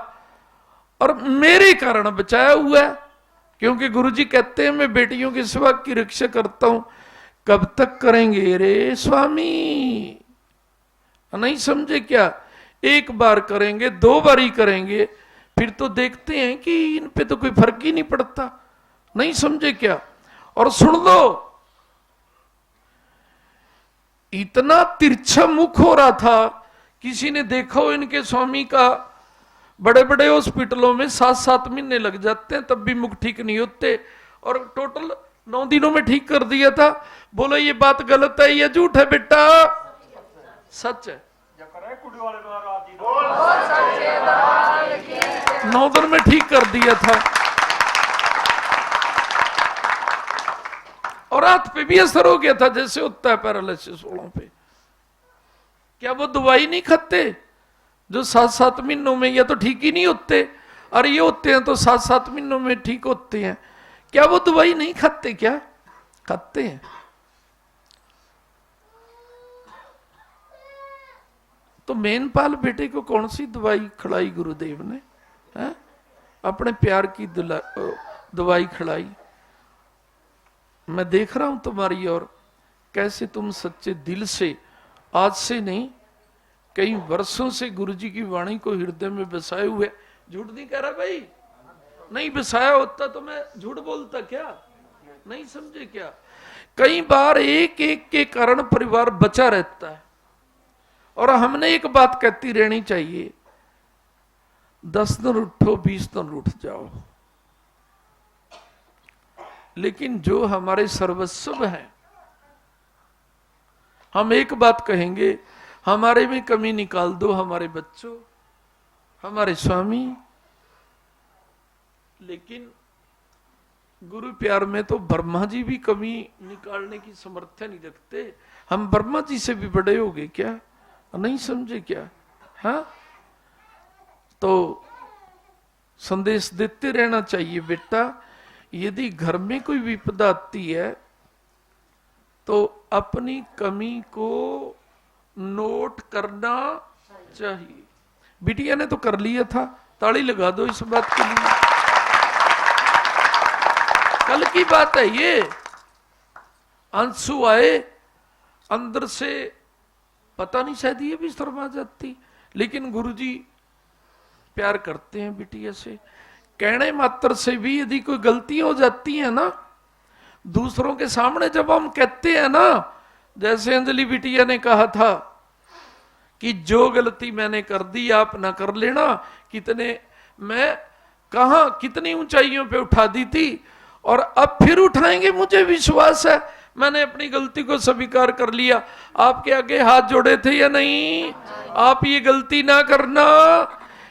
E: और मेरे कारण बचाया हुआ है, क्योंकि गुरुजी कहते हैं मैं बेटियों की सेवा की रक्षा करता हूं। कब तक करेंगे रे स्वामी? नहीं समझे क्या? एक बार करेंगे, 2 बार ही करेंगे, फिर तो देखते हैं कि इन पे तो कोई फर्क ही नहीं पड़ता। नहीं समझे क्या? और सुन लो, इतना तिरछा मुख हो रहा था, किसी ने देखा हो इनके स्वामी का, बड़े बड़े हॉस्पिटलों में 7-7 महीने लग जाते हैं, तब भी मुख ठीक नहीं होते, और टोटल 9 दिनों में ठीक कर दिया था। बोलो ये बात गलत है या झूठ है बेटा? सच है। 9 दिन में ठीक कर दिया था, और हाथ पे भी असर हो गया था, जैसे होता है पैरालिसिस वालों पे। क्या वो दवाई नहीं खाते जो 7-7 महीनों में, या तो ठीक ही नहीं होते, और ये होते हैं तो 7-7 महीनों में ठीक होते हैं? क्या वो दवाई नहीं खाते? क्या खाते हैं? तो मेनपाल बेटे को कौन सी दवाई खिलाई गुरुदेव ने? है? अपने प्यार की दवाई खिलाई। मैं देख रहा हूं तुम्हारी ओर, कैसे तुम सच्चे दिल से, आज से नहीं कई वर्षों से गुरुजी की वाणी को हृदय में बसाए हुए। झूठ नहीं कह रहा भाई, नहीं बसाया होता तो मैं झूठ बोलता क्या? नहीं समझे क्या? कई बार एक एक के कारण परिवार बचा रहता है, और हमने एक बात कहती रहनी चाहिए, 10 दिन उठो 20 दिन उठ जाओ, लेकिन जो हमारे सर्वस्व है, हम एक बात कहेंगे, हमारे में कमी निकाल दो हमारे बच्चों, हमारे स्वामी। लेकिन गुरु प्यार में तो ब्रह्मा जी भी कमी निकालने की समर्थ्य नहीं रखते। हम ब्रह्मा जी से भी बड़े हो गए क्या? नहीं समझे क्या? हाँ, तो संदेश देते रहना चाहिए बेटा। यदि घर में कोई विपदा आती है तो अपनी कमी को नोट करना चाहिए। बिटिया ने तो कर लिया था, ताली लगा दो इस बात के लिए। कल की बात है ये। आंसू आए अंदर से, पता नहीं शायद ये भी शर्मा जाती, लेकिन गुरुजी प्यार करते हैं बिटिया से। कहने मात्र से भी यदि कोई गलती हो जाती है ना, दूसरों के सामने जब हम कहते हैं ना, जैसे अंजलि बिटिया ने कहा था कि जो गलती मैंने कर दी आप ना कर लेना, कितने मैं कहां कितनी ऊंचाइयों पे उठा दी थी, और अब फिर उठाएंगे, मुझे विश्वास है। मैंने अपनी गलती को स्वीकार कर लिया। आपके आगे हाथ जोड़े थे या नहीं? आप ये गलती ना करना,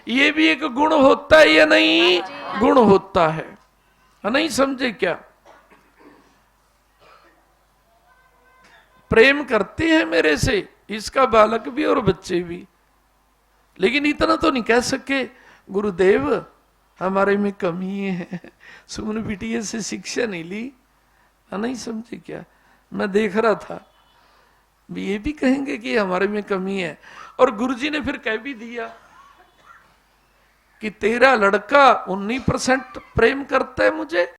E: ये भी एक गुण होता है या नहीं? गुण होता है, नहीं समझे क्या? प्रेम करते हैं मेरे से, इसका बालक भी और बच्चे भी, लेकिन इतना तो नहीं कह सके गुरुदेव हमारे में कमी है। सुमन बिटिया से शिक्षा नहीं ली, नहीं समझे क्या? मैं देख रहा था, ये भी कहेंगे कि हमारे में कमी है। और गुरुजी ने फिर कह भी दिया कि तेरा लड़का 19% प्रेम करता है मुझे,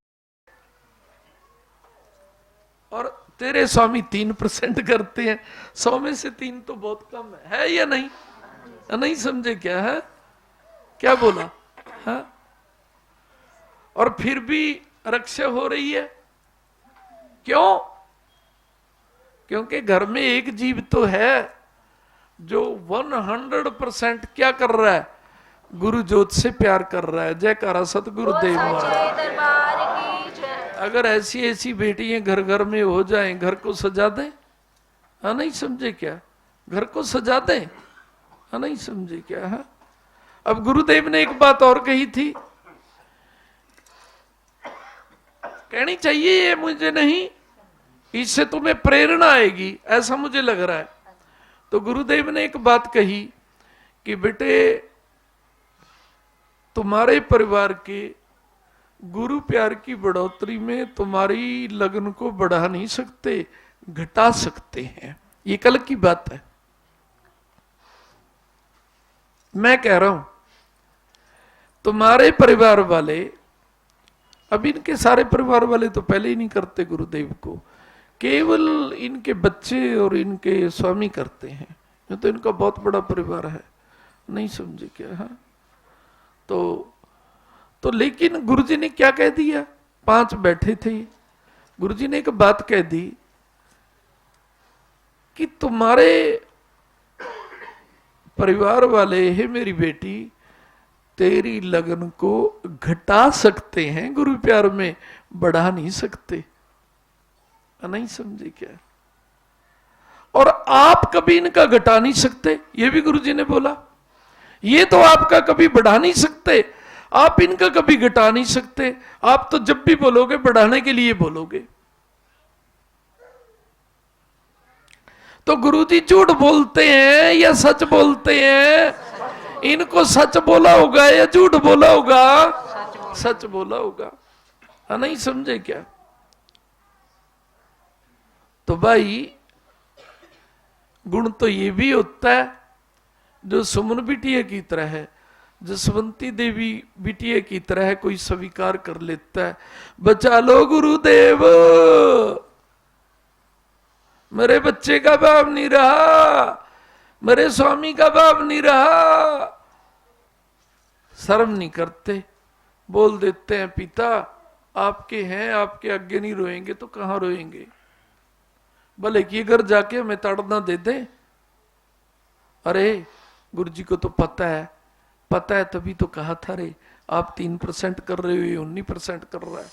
E: और तेरे स्वामी 3% करते हैं। 100 में से 3 तो बहुत कम है या नहीं? नहीं समझे क्या? है क्या बोला? है? और फिर भी रक्षा हो रही है, क्यों? क्योंकि घर में एक जीव तो है जो 100% क्या कर रहा है? गुरु ज्योत से प्यार कर रहा है। जयकारा सतगुरुदेव महाराज। अगर ऐसी ऐसी बेटियां घर घर में हो जाएं, घर को सजा दें, हाँ नहीं समझे क्या? घर को सजा दें, हाँ नहीं समझे क्या? है? अब गुरुदेव ने एक बात और कही थी, कहनी चाहिए ये मुझे नहीं, इससे तुम्हें प्रेरणा आएगी, ऐसा मुझे लग रहा है। तो गुरुदेव ने एक बात कही कि बेटे तुम्हारे परिवार के गुरु प्यार की बढ़ोतरी में तुम्हारी लगन को बढ़ा नहीं सकते, घटा सकते हैं। ये कल की बात है, मैं कह रहा हूं तुम्हारे परिवार वाले, अब इनके सारे परिवार वाले तो पहले ही नहीं करते गुरुदेव को, केवल इनके बच्चे और इनके स्वामी करते हैं। ये तो इनका बहुत बड़ा परिवार है, नहीं समझे क्या? है तो लेकिन गुरुजी ने क्या कह दिया? 5 बैठे थे, गुरुजी ने एक बात कह दी कि तुम्हारे परिवार वाले है मेरी बेटी, तेरी लगन को घटा सकते हैं, गुरु प्यार में बढ़ा नहीं सकते। नहीं समझे क्या? और आप कभी इनका घटा नहीं सकते, ये भी गुरुजी ने बोला। ये तो आपका कभी बढ़ा नहीं सकते, आप इनका कभी घटा नहीं सकते। आप तो जब भी बोलोगे बढ़ाने के लिए बोलोगे। तो गुरुजी झूठ बोलते हैं या सच बोलते हैं? इनको सच बोला होगा या झूठ बोला होगा? सच बोला होगा, नहीं समझे क्या? तो भाई गुण तो ये भी होता है जो सुमन बिटिया की तरह है, जसवंती देवी बिटिया की तरह है, कोई स्वीकार कर लेता है, बचा लो गुरुदेव, मेरे बच्चे का बाप नहीं रहा, मेरे स्वामी का बाप नहीं रहा। शर्म नहीं करते, बोल देते हैं पिता आपके हैं, आपके आगे नहीं रोएंगे तो कहां रोएंगे? भले कि घर जाके हमें ताड़ना दे दे, अरे गुरुजी को तो पता है तभी तो कहा था रे, आप 3% कर रहे हो, ये 19% कर रहा है।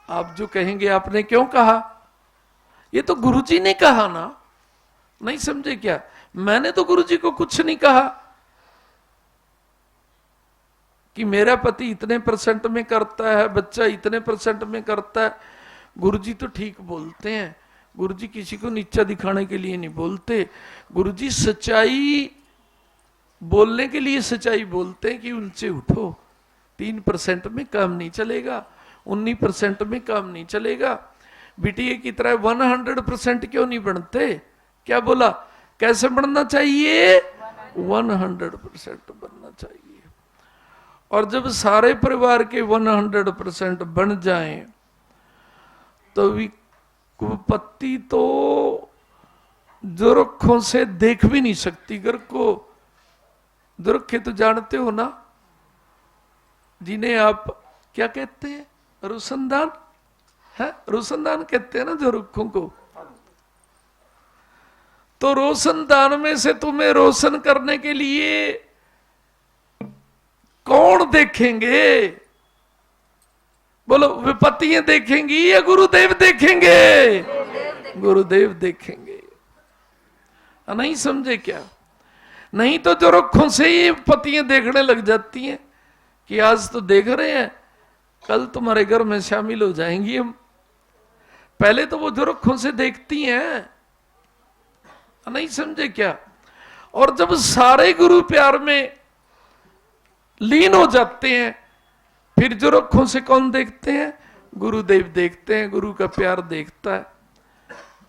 E: आप जो कहेंगे आपने क्यों कहा? ये तो गुरुजी ने कहा ना, नहीं समझे क्या? मैंने तो गुरुजी को कुछ नहीं कहा कि मेरा पति इतने % में करता है, बच्चा इतने % में करता है। गुरुजी तो ठीक बोलते हैं, गुरुजी किसी को नीचा दिखाने के लिए नहीं बोलते। गुरुजी सच्चाई बोलने के लिए सच्चाई बोलते हैं कि उनसे उठो, 3% में काम नहीं चलेगा, 19% में काम नहीं चलेगा। बिटिया की तरह 100% क्यों नहीं बनते? क्या बोला? कैसे बनना चाहिए? 100% बनना चाहिए। और जब सारे परिवार के 100% बन जाएं तो विपत्ति तो दुर्खों से देख भी नहीं सकती। घर को दुर्खे तो जानते हो ना, जिन्हें आप क्या कहते हैं? रोशनदान है, रोशनदान कहते हैं ना जो रुखों को। तो रोशनदान में से तुम्हें रोशन करने के लिए कौन देखेंगे? बोलो, विपत्तियां देखेंगी या गुरुदेव देखेंगे? गुरुदेव देखेंगे। नहीं समझे क्या? नहीं तो जो रुखों से ही विपत्तियां देखने लग जाती हैं कि आज तो देख रहे हैं, कल तुम्हारे घर में शामिल हो जाएंगी हम। पहले तो वो जो रुखों से देखती हैं। नहीं समझे क्या? और जब सारे गुरु प्यार में लीन हो जाते हैं, फिर जो रुखों से कौन देखते हैं? गुरुदेव देखते हैं। गुरु का प्यार देखता है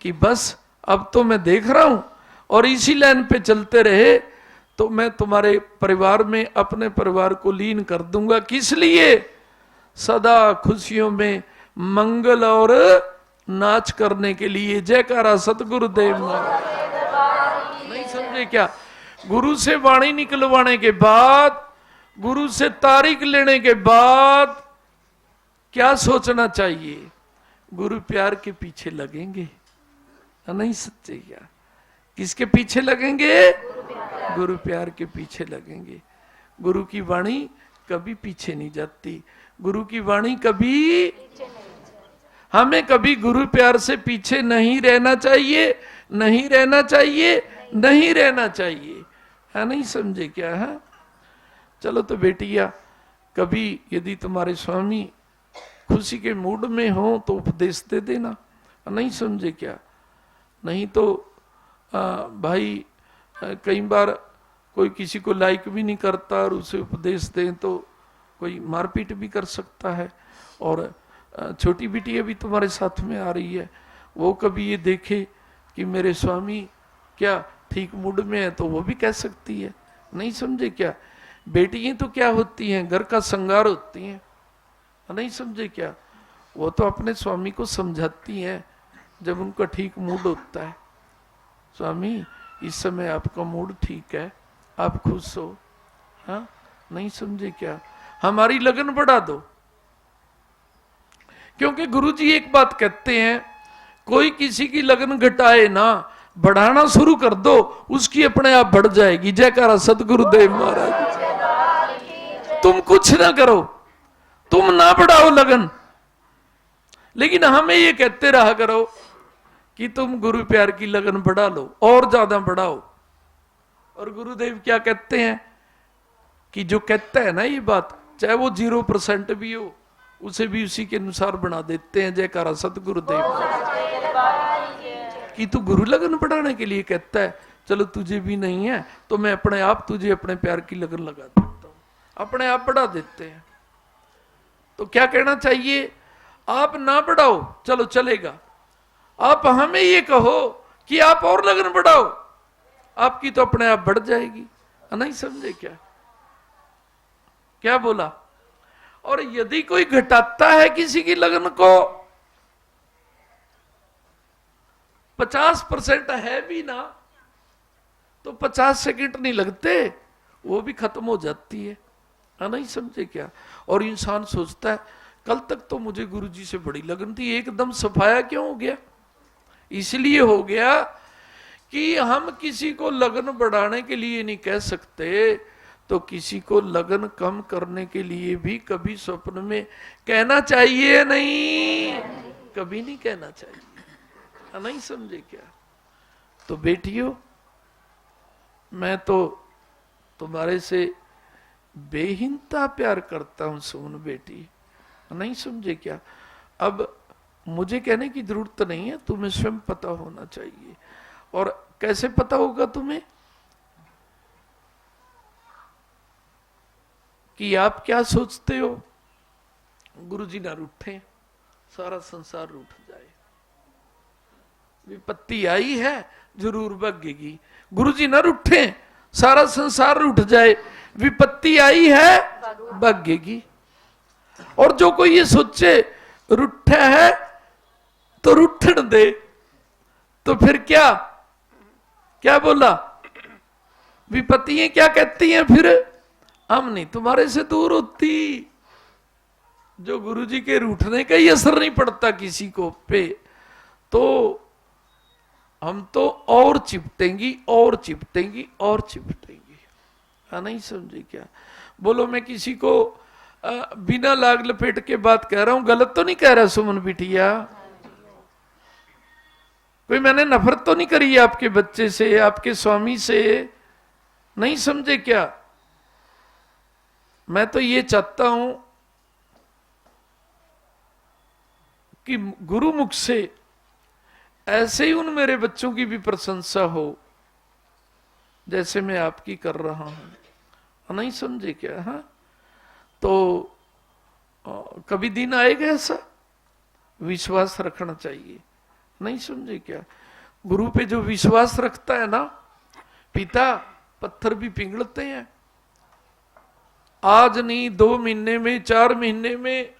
E: कि बस अब तो मैं देख रहा हूं, और इसी लाइन पे चलते रहे तो मैं तुम्हारे परिवार में अपने परिवार को लीन कर दूंगा। किस लिए? सदा खुशियों में मंगल और नाच करने के लिए। जयकारा सतगुरुदेव महाराज। नहीं समझे क्या? गुरु से वाणी निकलवाने के बाद, गुरु से तारीख लेने के बाद क्या सोचना चाहिए? गुरु प्यार के पीछे लगेंगे। नहीं सच्चे क्या? किसके पीछे लगेंगे? गुरु प्यार के पीछे लगेंगे। गुरु की वाणी कभी पीछे नहीं जाती। गुरु की वाणी कभी, हमें कभी गुरु प्यार से पीछे नहीं रहना चाहिए, नहीं रहना चाहिए, नहीं रहना चाहिए। है नहीं समझे क्या? है चलो तो बेटिया, कभी यदि तुम्हारे स्वामी खुशी के मूड में हो तो उपदेश दे देना। नहीं समझे क्या? नहीं तो भाई कई बार कोई किसी को लाइक भी नहीं करता और उसे उपदेश दें तो कोई मारपीट भी कर सकता है। और छोटी बिटिया भी तुम्हारे साथ में आ रही है, वो कभी ये देखे कि मेरे स्वामी क्या ठीक मूड में है तो वो भी कह सकती है। नहीं समझे क्या? बेटियां तो क्या होती हैं? घर का श्रृंगार होती हैं। नहीं समझे क्या? वो तो अपने स्वामी को समझाती हैं जब उनका ठीक मूड होता है। स्वामी इस समय आपका मूड ठीक है, आप खुश हो। हाँ नहीं समझे क्या? हमारी लगन बढ़ा दो। क्योंकि गुरुजी एक बात कहते हैं, कोई किसी की लगन घटाए ना, बढ़ाना शुरू कर दो, उसकी अपने आप बढ़ जाएगी। जयकारा सतगुरुदेव महाराज। तुम कुछ ना करो, तुम ना बढ़ाओ लगन, लेकिन हमें ये कहते रहा करो कि तुम गुरु प्यार की लगन बढ़ा लो, और ज्यादा बढ़ाओ। और गुरुदेव क्या कहते हैं कि जो कहता है ना ये बात, चाहे वो 0% भी हो, उसे भी उसी के अनुसार बना देते हैं। जयकारा सतगुरुदेव कि तू गुरु लगन बढ़ाने के लिए कहता है, चलो तुझे भी नहीं है तो मैं अपने आप तुझे अपने प्यार की लगन लगा देता हूं। अपने आप बढ़ा देते हैं। तो क्या कहना चाहिए? आप ना बढ़ाओ, चलो चलेगा। आप हमें ये कहो कि आप और लगन बढ़ाओ, आपकी तो अपने आप बढ़ जाएगी। नहीं समझे क्या? क्या बोला? और यदि कोई घटाता है किसी की लगन को, 50% है भी ना, तो 50 सेकंड नहीं लगते, वो भी खत्म हो जाती है। नहीं समझे क्या? और इंसान सोचता है कल तक तो मुझे गुरुजी से बड़ी लगन थी, एकदम सफाया क्यों हो गया? इसलिए हो गया कि हम किसी को लगन बढ़ाने के लिए नहीं कह सकते, तो किसी को लगन कम करने के लिए भी कभी स्वप्न में कहना चाहिए नहीं? कभी नहीं कहना चाहिए। नहीं समझे क्या? तो बेटियों, मैं तो तुम्हारे से बेहिंता प्यार करता हूं सुमन बेटी। नहीं समझे क्या? अब मुझे कहने की जरूरत नहीं है, तुम्हें स्वयं पता होना चाहिए। और कैसे पता होगा तुम्हें कि आप क्या सोचते हो? गुरुजी ना रूठे, सारा संसार रूठ जाए। विपत्ति आई है जरूर भागेगी। गुरुजी न रूठे, सारा संसार रूठ जाए, विपत्ति आई है भागेगी। और जो कोई ये सोचे रूठा है तो रूठन दे, तो फिर क्या क्या बोला, विपत्तियां क्या कहती हैं फिर, हम नहीं तुम्हारे से दूर होती। जो गुरुजी के रूठने का ही असर नहीं पड़ता किसी को पे, तो हम तो और चिपटेंगी और चिपटेंगी और चिपटेंगी। हाँ, नहीं समझे क्या? बोलो मैं किसी को बिना लाग लपेट के बात कह रहा हूं, गलत तो नहीं कह रहा सुमन बिटिया? कोई मैंने नफरत तो नहीं करी आपके बच्चे से, आपके स्वामी से? नहीं समझे क्या? मैं तो ये चाहता हूं कि गुरु मुख से ऐसे ही उन मेरे बच्चों की भी प्रशंसा हो जैसे मैं आपकी कर रहा हूं। नहीं समझे क्या? हाँ, तो कभी दिन आएगा ऐसा, विश्वास रखना चाहिए। नहीं समझे क्या? गुरु पे जो विश्वास रखता है ना, पिता पत्थर भी पिघलते हैं। आज नहीं, 2 महीने में, 4 महीने में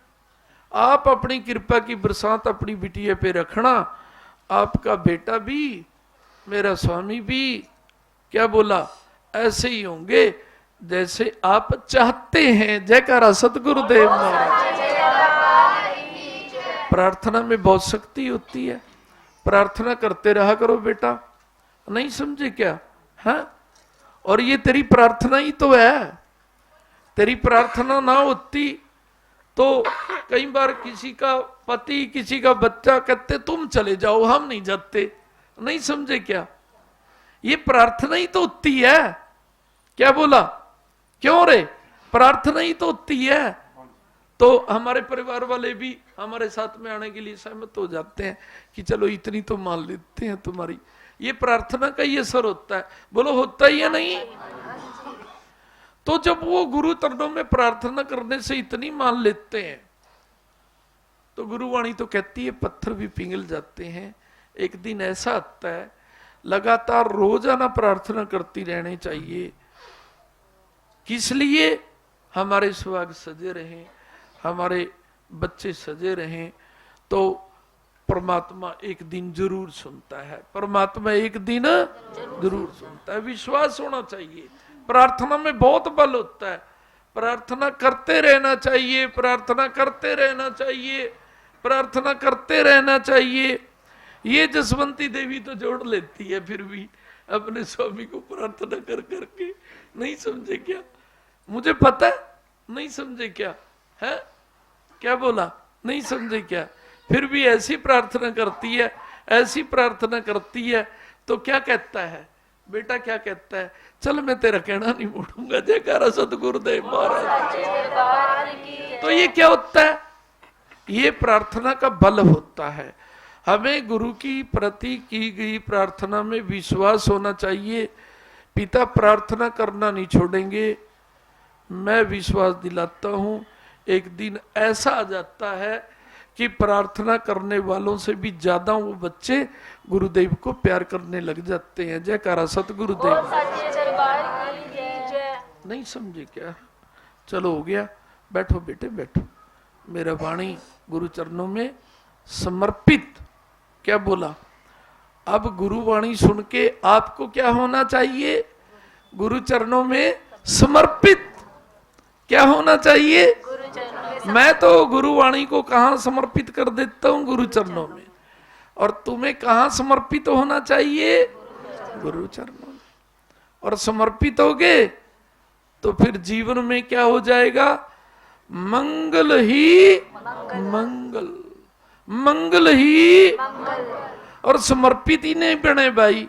E: आप अपनी कृपा की बरसात अपनी बिटिया पे रखना, आपका बेटा भी, मेरा स्वामी भी, क्या बोला, ऐसे ही होंगे जैसे आप चाहते हैं। जयकारा सतगुरुदेव महाराज। प्रार्थना में बहुत शक्ति होती है, प्रार्थना करते रहा करो बेटा। नहीं समझे क्या? हाँ, और ये तेरी प्रार्थना ही तो है। तेरी प्रार्थना ना होती तो कई बार किसी का पति, किसी का बच्चा कहते तुम चले जाओ, हम नहीं जाते। नहीं समझे क्या? ये प्रार्थना ही तो होती है। क्या बोला? क्यों रे? प्रार्थना ही तो होती है। तो हमारे परिवार वाले भी हमारे साथ में आने के लिए सहमत हो जाते हैं कि चलो इतनी तो मान लेते हैं तुम्हारी। ये प्रार्थना का ही असर होता है। बोलो होता ही है नहीं? तो जब वो गुरु चरणों में प्रार्थना करने से इतनी मान लेते हैं, तो गुरुवाणी तो कहती है पत्थर भी पिघल जाते हैं। एक दिन ऐसा आता है, लगातार रोजाना प्रार्थना करती रहनी चाहिए। किस लिए? हमारे सुहाग सजे रहें, हमारे बच्चे सजे रहें। तो परमात्मा एक दिन जरूर सुनता है, परमात्मा एक दिन जरूर सुनता है। विश्वास होना चाहिए। प्रार्थना में बहुत बल होता है। प्रार्थना करते रहना चाहिए, प्रार्थना करते रहना चाहिए, प्रार्थना करते रहना चाहिए। ये जसवंती देवी तो जोड़ लेती है फिर भी अपने स्वामी को प्रार्थना कर करके। नहीं समझे क्या? मुझे पता है। नहीं समझे क्या? है क्या बोला? नहीं समझे क्या? फिर भी ऐसी प्रार्थना करती है, ऐसी प्रार्थना करती है। तो क्या कहता है बेटा? क्या कहता है? चल मैं तेरा कहना नहीं मोड़ूंगा। जयकारा सतगुरुदेव महाराज। तो ये क्या होता है? ये प्रार्थना का बल होता है। हमें गुरु की प्रति की गई प्रार्थना में विश्वास होना चाहिए। पिता प्रार्थना करना नहीं छोड़ेंगे। मैं विश्वास दिलाता हूं, एक दिन ऐसा आ जाता है कि प्रार्थना करने वालों से भी ज्यादा वो बच्चे गुरुदेव को प्यार करने लग जाते हैं। जयकारा सतगुरुदेव। नहीं समझे क्या? चलो हो गया, बैठो बेटे बैठो। मेरा वाणी गुरु चरणों में समर्पित। क्या बोला? अब गुरु वाणी सुन के आपको क्या होना चाहिए? गुरु चरणों में समर्पित। क्या होना चाहिए? मैं तो गुरु वाणी को कहां समर्पित कर देता हूं? गुरु चरणों में। और तुम्हें कहां समर्पित होना चाहिए? गुरु चरणों में। और समर्पित होगे तो फिर जीवन में क्या हो जाएगा? मंगल ही मंगल, मंगल ही। और समर्पित ही नहीं बने भाई।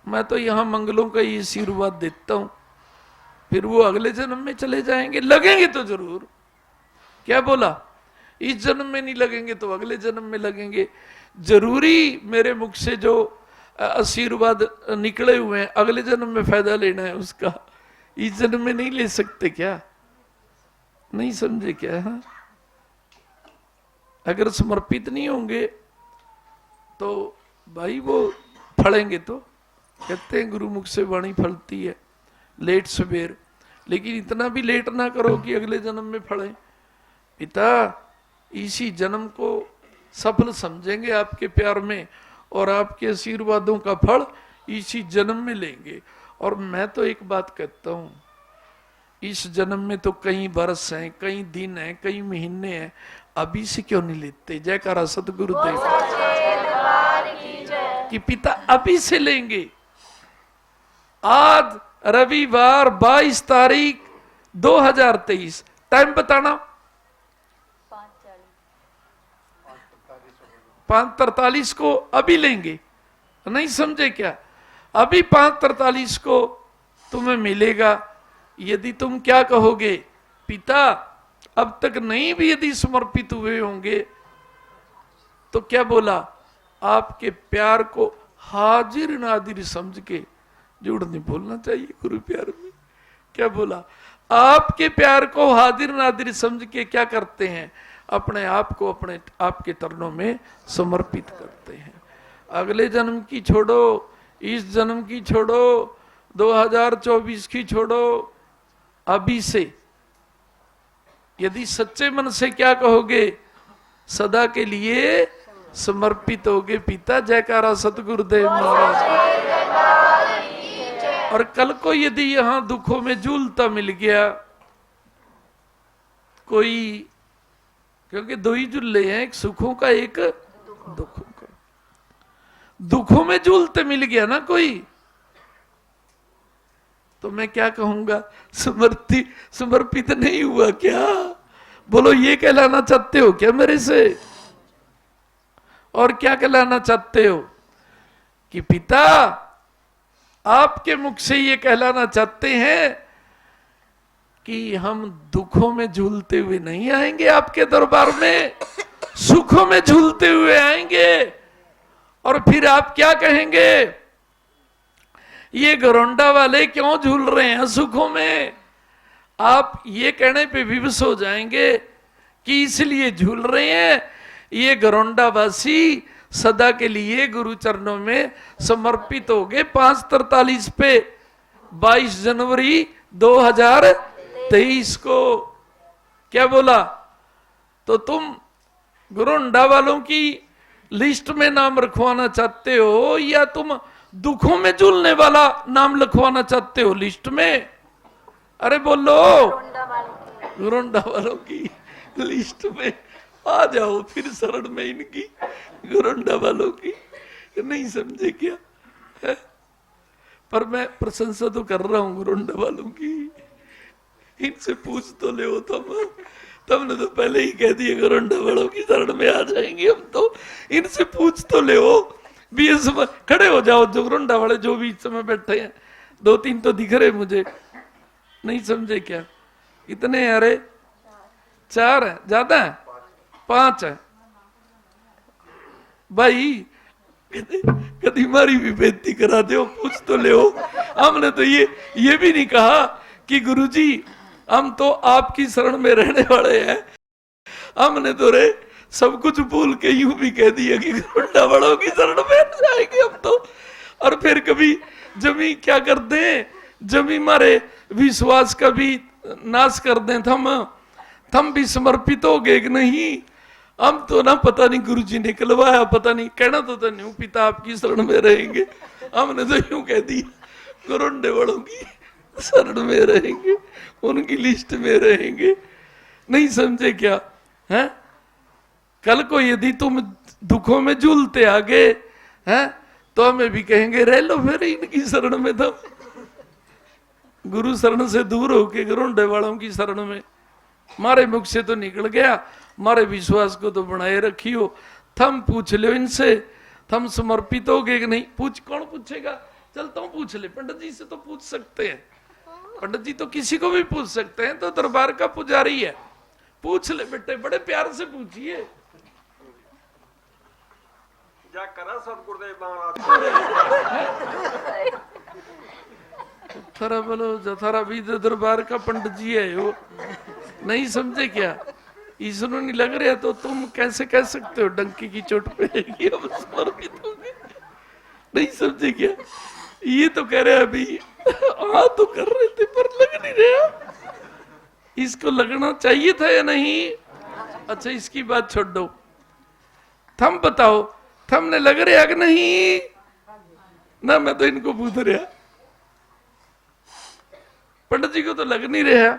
E: मैं तो यहां मंगलों का ही आशीर्वाद देता हूं। फिर वो अगले जन्म में चले जाएंगे, लगेंगे तो जरूर। क्या बोला? इस जन्म में नहीं लगेंगे तो अगले जन्म में लगेंगे। जरूरी मेरे मुख से जो आशीर्वाद निकले हुए हैं अगले जन्म में फायदा लेना है उसका, इस जन्म में नहीं ले सकते क्या? नहीं समझे क्या? हाँ? अगर समर्पित नहीं होंगे तो भाई वो फलेंगे तो, कहते हैं गुरुमुख से वाणी फलती है लेट सवेर, लेकिन इतना भी लेट ना करो कि अगले जन्म में फले। पिता इसी जन्म को सफल समझेंगे आपके प्यार में, और आपके आशीर्वादों का फल इसी जन्म में लेंगे। और मैं तो एक बात कहता हूं, इस जन्म में तो कई वर्ष हैं, कई दिन हैं, कई महीने हैं, अभी से क्यों नहीं लेते? जयकारा सतगुरुदेव कि पिता अभी से लेंगे। आज रविवार 22 तारीख 2023, टाइम बताना 5:43 को अभी लेंगे, नहीं समझे क्या? अभी 5:43 को तुम्हें मिलेगा। यदि तुम क्या कहोगे, पिता अब तक नहीं भी यदि समर्पित हुए होंगे, तो क्या बोला? आपके प्यार को हाजिर नादिर समझ के, झूठ नहीं बोलना चाहिए गुरु प्यार में, क्या बोला? आपके प्यार को हाजिर नादिर समझ के क्या करते हैं? अपने आप को अपने आपके चरणों में समर्पित करते हैं। अगले जन्म की छोड़ो, इस जन्म की छोड़ो, 2024 की छोड़ो, अभी से यदि सच्चे मन से क्या कहोगे, सदा के लिए समर्पित होगे। पिता जयकारा सतगुरुदेव महाराज। और कल को यदि यहां दुखों में झूलता मिल गया कोई, क्योंकि दो ही झूले हैं, एक सुखों का एक दुखों का, दुखों में झूलते मिल गया ना कोई, तो मैं क्या कहूंगा? समर्पित नहीं हुआ क्या? बोलो, ये कहलाना चाहते हो क्या मेरे से? और क्या कहलाना चाहते हो कि पिता आपके मुख से ये कहलाना चाहते हैं कि हम दुखों में झूलते हुए नहीं आएंगे आपके दरबार में, सुखों में झूलते हुए आएंगे। और फिर आप क्या कहेंगे? ये घरोंडा वाले क्यों झूल रहे हैं सुखों में? आप ये कहने पे विवश हो जाएंगे कि इसलिए झूल रहे हैं, ये घरोंडा वासी सदा के लिए गुरु चरणों में समर्पित हो गए। 5:43 पे 22 जनवरी 2023 को क्या बोला? तो तुम घरोंडा वालों की लिस्ट में नाम रखवाना चाहते हो, या तुम दुखों में झूलने वाला नाम लिखवाना चाहते हो लिस्ट में? अरे बोलो, घरोंडा वालों की लिस्ट में आ जाओ फिर शरण में इनकी, घरोंडा वालों की। नहीं समझे क्या है? पर मैं प्रशंसा तो कर रहा हूं घरोंडा वालों की। इनसे पूछ तो ले हो तुमने तो पहले ही कह दिया घरोंडा वालों की शरण में आ जाएंगे हम तो। इनसे पूछ तो ले हो भी, इस समय खड़े हो जाओ जो घरोंडा वाले जो भी इस समय बैठे हैं, 2-3 तो दिख रहे मुझे। नहीं समझे क्या? इतने हैं? अरे 4 है, ज्यादा है, 5 है भाई। कभी मारी भी बेइज्जती करा दो, पूछ तो ले हो। हमने तो ये भी नहीं कहा कि गुरुजी हम तो आपकी शरण में रहने वाले हैं। हमने तो रे सब कुछ भूल के यूं भी कह दिया कि घरोंडा वालों की शरण में जाएंगे हम तो। और फिर कभी जमी क्या कर दें, जमी मारे विश्वास का भी नाश कर दें, थम भी समर्पित हो गए कि नहीं? हम तो ना पता नहीं गुरुजी ने कहलवाया, पता नहीं, कहना तो नहीं पिता आपकी शरण में रहेंगे। हमने तो यूं कह दिया घरोंडे वालों की शरण में रहेंगे, उनकी लिस्ट में रहेंगे। नहीं समझे क्या है? कल को यदि तुम दुखों में झूलते आगे हैं तो हमें भी कहेंगे रह लो फिर इनकी शरण में। तुम गुरु शरण से दूर होके घरोंडे वालों की शरण में, मारे मुख से तो निकल गया, मारे विश्वास को तो बनाए रखियो। थम पूछ लो इनसे, थम समर्पित हो गए कि नहीं? पूछ, कौन पूछेगा? चलता हूं पूछ ले, पंडित जी से तो पूछ सकते हैं। पंडित जी तो किसी को भी पूछ सकते हैं, तो दरबार का पुजारी है। पूछ ले बेटे, बड़े प्यार से पूछिए। थारा बोलो, जथारा भी दरबार का पंडित जी है वो। नहीं समझे क्या? इसनो नहीं लग रहा तो तुम कैसे कह सकते हो डंकी की चोट पे कि हम समर्पित होंगे? नहीं समझे क्या? ये तो कह रहे अभी हाँ तो कर रहे थे पर लग नहीं रहा। इसको लगना चाहिए था या नहीं? अच्छा इसकी बात छोड़ दो, थम बताओ, थम ने लग रहा कि नहीं ना? मैं तो इनको पूछ रहा, पंडित जी को तो लग नहीं रहा,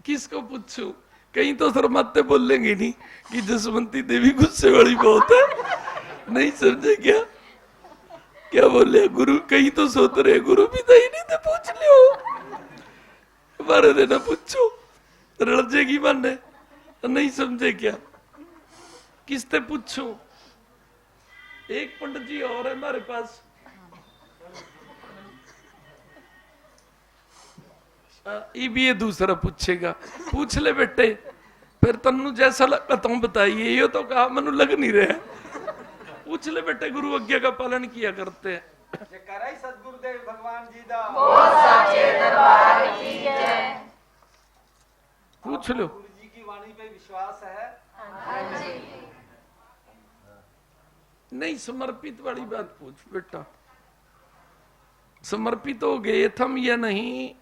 E: किसको पूछूं? कहीं तो शर्माते बोलेंगे नहीं कि जसवंती देवी गुस्से वाली बहुत है। नहीं समझे क्या? क्या बोले गुरु? कहीं तो सोच रहे गुरु भी तो ही नहीं थे, पूछ लियो हमारे देना पूछो, रड़ जाएगी मन। नहीं समझे क्या? किससे पूछो? एक पंडित जी और है हमारे पास, ये भी ये दूसरा पूछेगा। पूछ ले बेटे, फिर तन्नू जैसा लगा तुम बताइए। ये तो कहा मनु लग नहीं रहा। पूछ ले बेटे, गुरु आज्ञा का पालन किया करते हैं।
A: जयकारा सतगुरुदेव भगवान जी दा।
E: पूछ लो।
A: गुरु जी की वाणी पे विश्वास है?
E: नहीं समर्पित वाली बात पूछ बेटा। समर्पित हो गए थम या नहीं?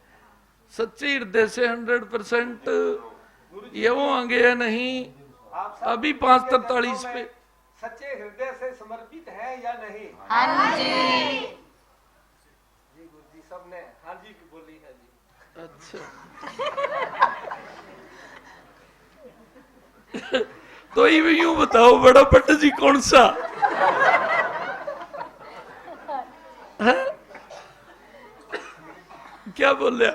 E: सच्चे हृदय से 100% ये वो आगे या नहीं?
A: आप सब
E: अभी 5:43 पे
A: सच्चे हृदय से समर्पित है या नहीं?
D: हाँ जी।
A: जी गुरु जी सबने हाँ जी बोली है जी।
E: अच्छा तो ये यूं बताओ, बड़ा पंडित जी कौन सा है? क्या बोल रहा?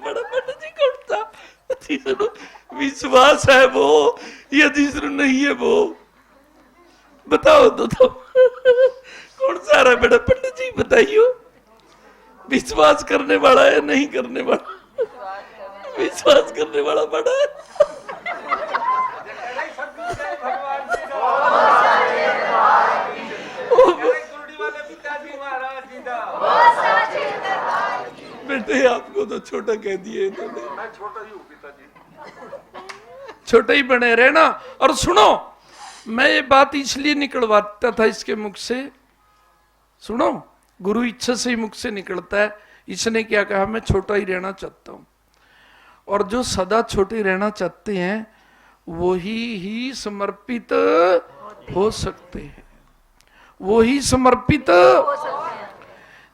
E: बड़ा पंडित जी कौन सा? जिसको विश्वास है वो या जिसको नहीं है वो? बताओ तो कौन सा रहा बड़ा पंडित जी? बताइयो, विश्वास करने वाला है नहीं करने वाला? विश्वास करने वाला बड़ा है।
A: जयकारा सतगुरुदेव भगवान जी दा। गुरुड़ी वाले पिताजी महाराज जी दा।
E: बेटे आपको तो छोटा कह दिए इन्होंने।
A: मैं छोटा ही हूँ पिताजी।
E: छोटा ही बने रहना। और सुनो, मैं ये बात इसलिए निकलवाता था इसके मुख से, सुनो, गुरु इच्छा से ही मुख से निकलता है। इसने क्या कहा? मैं छोटा ही रहना चाहता हूं। और जो सदा छोटे रहना चाहते हैं वही ही समर्पित हो सकते हैं, वही समर्पित।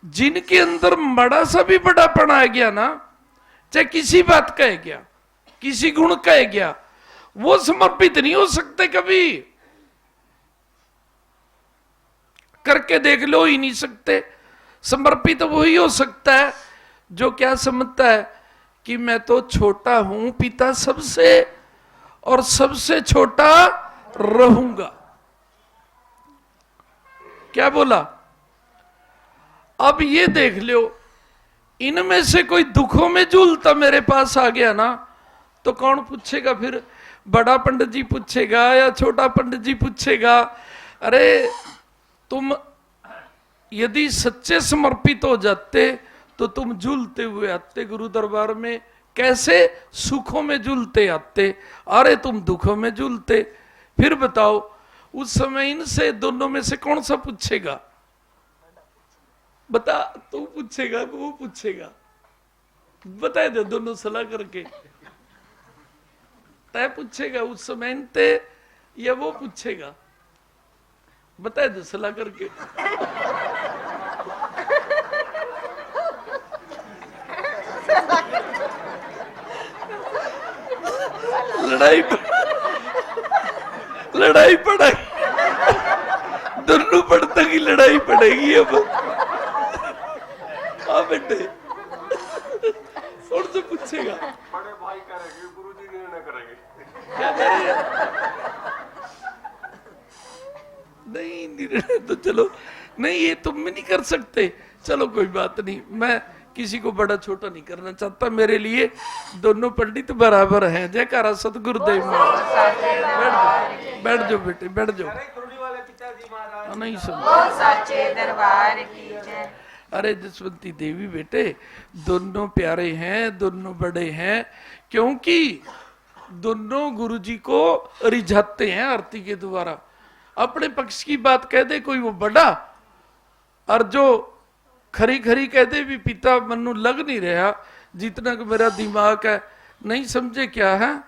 E: जिनके अंदर बड़ा सा भी बड़ापन आ गया ना, चाहे किसी बात का है गया, किसी गुण का है गया, वो समर्पित नहीं हो सकते कभी। करके देख लो, ही नहीं सकते। समर्पित वही हो सकता है जो क्या समझता है कि मैं तो छोटा हूं पिता सबसे और सबसे छोटा रहूंगा। क्या बोला? अब ये देख लो, इनमें से कोई दुखों में झूलता मेरे पास आ गया ना, तो कौन पूछेगा फिर? बड़ा पंडित जी पूछेगा या छोटा पंडित जी पूछेगा? अरे तुम यदि सच्चे समर्पित हो जाते तो तुम झूलते हुए आते गुरु दरबार में। कैसे? सुखों में झूलते आते, अरे तुम दुखों में झूलते। फिर बताओ, उस समय इनसे दोनों में से कौन सा पूछेगा? बता, तू पूछेगा कि वो पूछेगा? बता दे, दोनों सलाह करके तय पूछेगा उस समय इनते या वो पूछेगा? बता दे सलाह करके। लड़ाई पड़ेगी, दोनों पड़ता की लड़ाई पड़ेगी अब। हाँ बेटे, कौन से पूछेगा?
A: बड़े भाई करेंगे, गुरु जी निर्णय करेंगे।
E: क्या करेंगे? नहीं निर्णय तो चलो, नहीं ये तुम भी नहीं कर सकते। चलो कोई बात नहीं, मैं किसी को बड़ा छोटा नहीं करना चाहता। मेरे लिए दोनों पंडित बराबर हैं। जयकारा सतगुरुदेव महाराज। बैठ जाओ बेटे, बैठ जाओ।
A: वाले पिताजी महाराज
E: नहीं सुन।
B: साचे दरबार की जय।
E: अरे जसवंती देवी बेटे, दोनों प्यारे हैं, दोनों बड़े हैं, क्योंकि दोनों गुरुजी को रिझाते हैं आरती के द्वारा। अपने पक्ष की बात कह दे कोई वो बड़ा, और जो खरी खरी कह दे भी पिता मनु लग नहीं रहा जितना कि मेरा दिमाग है, नहीं समझे क्या है,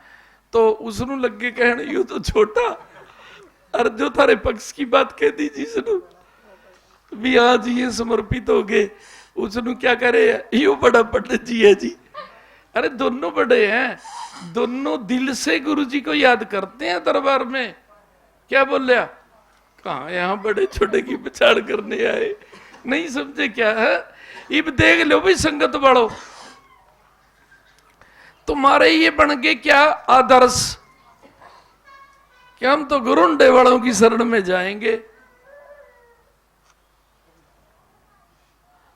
E: तो उसनु लगे कहने यू तो छोटा, और जो थारे पक्ष की बात कह दी जिसनु भी आज ये समर्पित हो गए, उसनु क्या करे यू बड़ा पंडित जी है जी। अरे दोनों बड़े हैं, दोनों दिल से गुरुजी को याद करते हैं दरबार में। क्या बोल रहा, कहा यहाँ बड़े छोटे की पछाड़ करने आए, नहीं समझे क्या है। इब देख लो भाई संगत वालों, तुम्हारे ये बन गए क्या आदर्श, क्या हम तो गुरुंडे वालों की शरण में जाएंगे।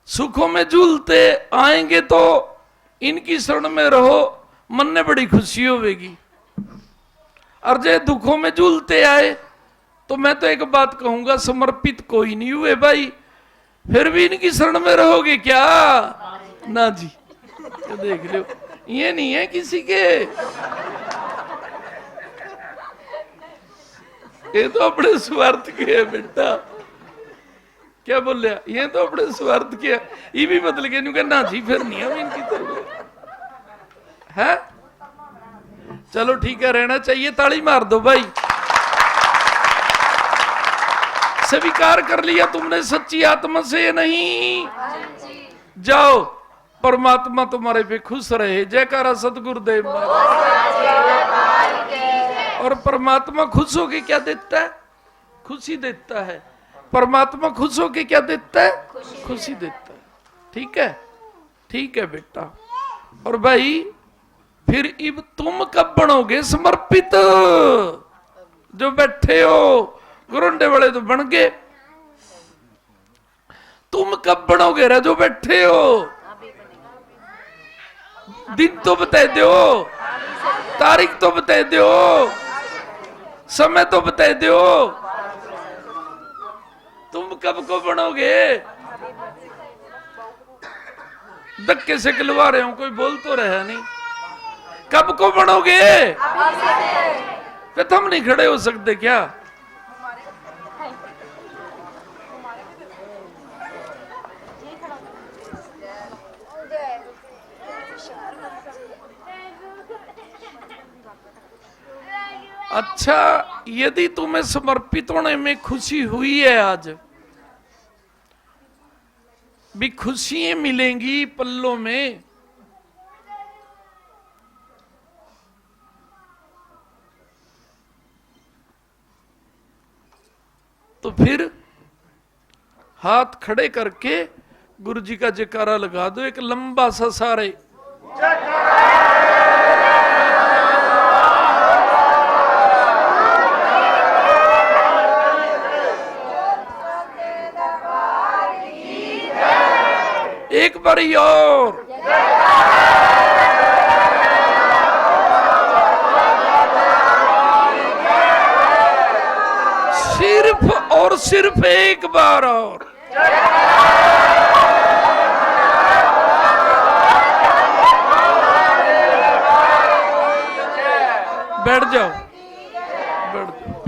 E: सुखों में झूलते आएंगे तो इनकी शरण में रहो, मन में बड़ी खुशी होगी। और जे दुखों में झूलते आए तो मैं तो एक बात कहूंगा, समर्पित कोई नहीं हुए भाई, फिर भी इनकी शरण में रहोगे क्या? ना जी, तो देख लो ये नहीं है किसी के, ये तो अपने स्वार्थ के है बेटा। क्या बोल रहा, ये तो अपने स्वार्थ के ये भी बदल के ना जी, फिर नहीं हम इनकी तरफ है। चलो ठीक है, रहना चाहिए, ताली मार दो भाई। स्वीकार कर लिया तुमने सच्ची आत्मा से नहीं, जाओ परमात्मा तुम्हारे पे खुश रहे। जयकारा सतगुरुदेव महाराज। और परमात्मा खुश होके क्या देता है? खुशी देता है। परमात्मा खुश होके क्या देता है? खुशी देता है। ठीक है, ठीक है बेटा। और भाई फिर इब तुम कब बनोगे समर्पित? जो बैठे हो गुरुंडे वाले तो बन गए, तुम कब बनोगे रे जो बैठे हो? दिन तो बता दो, तारीख तो बता दो, समय तो बता दो, तुम कब को बनोगे? धक्के से खिलवा रहे हो, कोई बोल तो रहा नहीं। कब को बनोगे? फिर हम नहीं खड़े हो सकते क्या? अच्छा, यदि तुम्हें समर्पित होने में खुशी हुई है, आज भी खुशियां मिलेंगी पल्लों में, तो फिर हाथ खड़े करके गुरुजी का जयकारा लगा दो, एक लंबा सा सारे। एक बारी और। सिर्फ और सिर्फ एक बार और। बैठ जाओ, बैठ जाओ।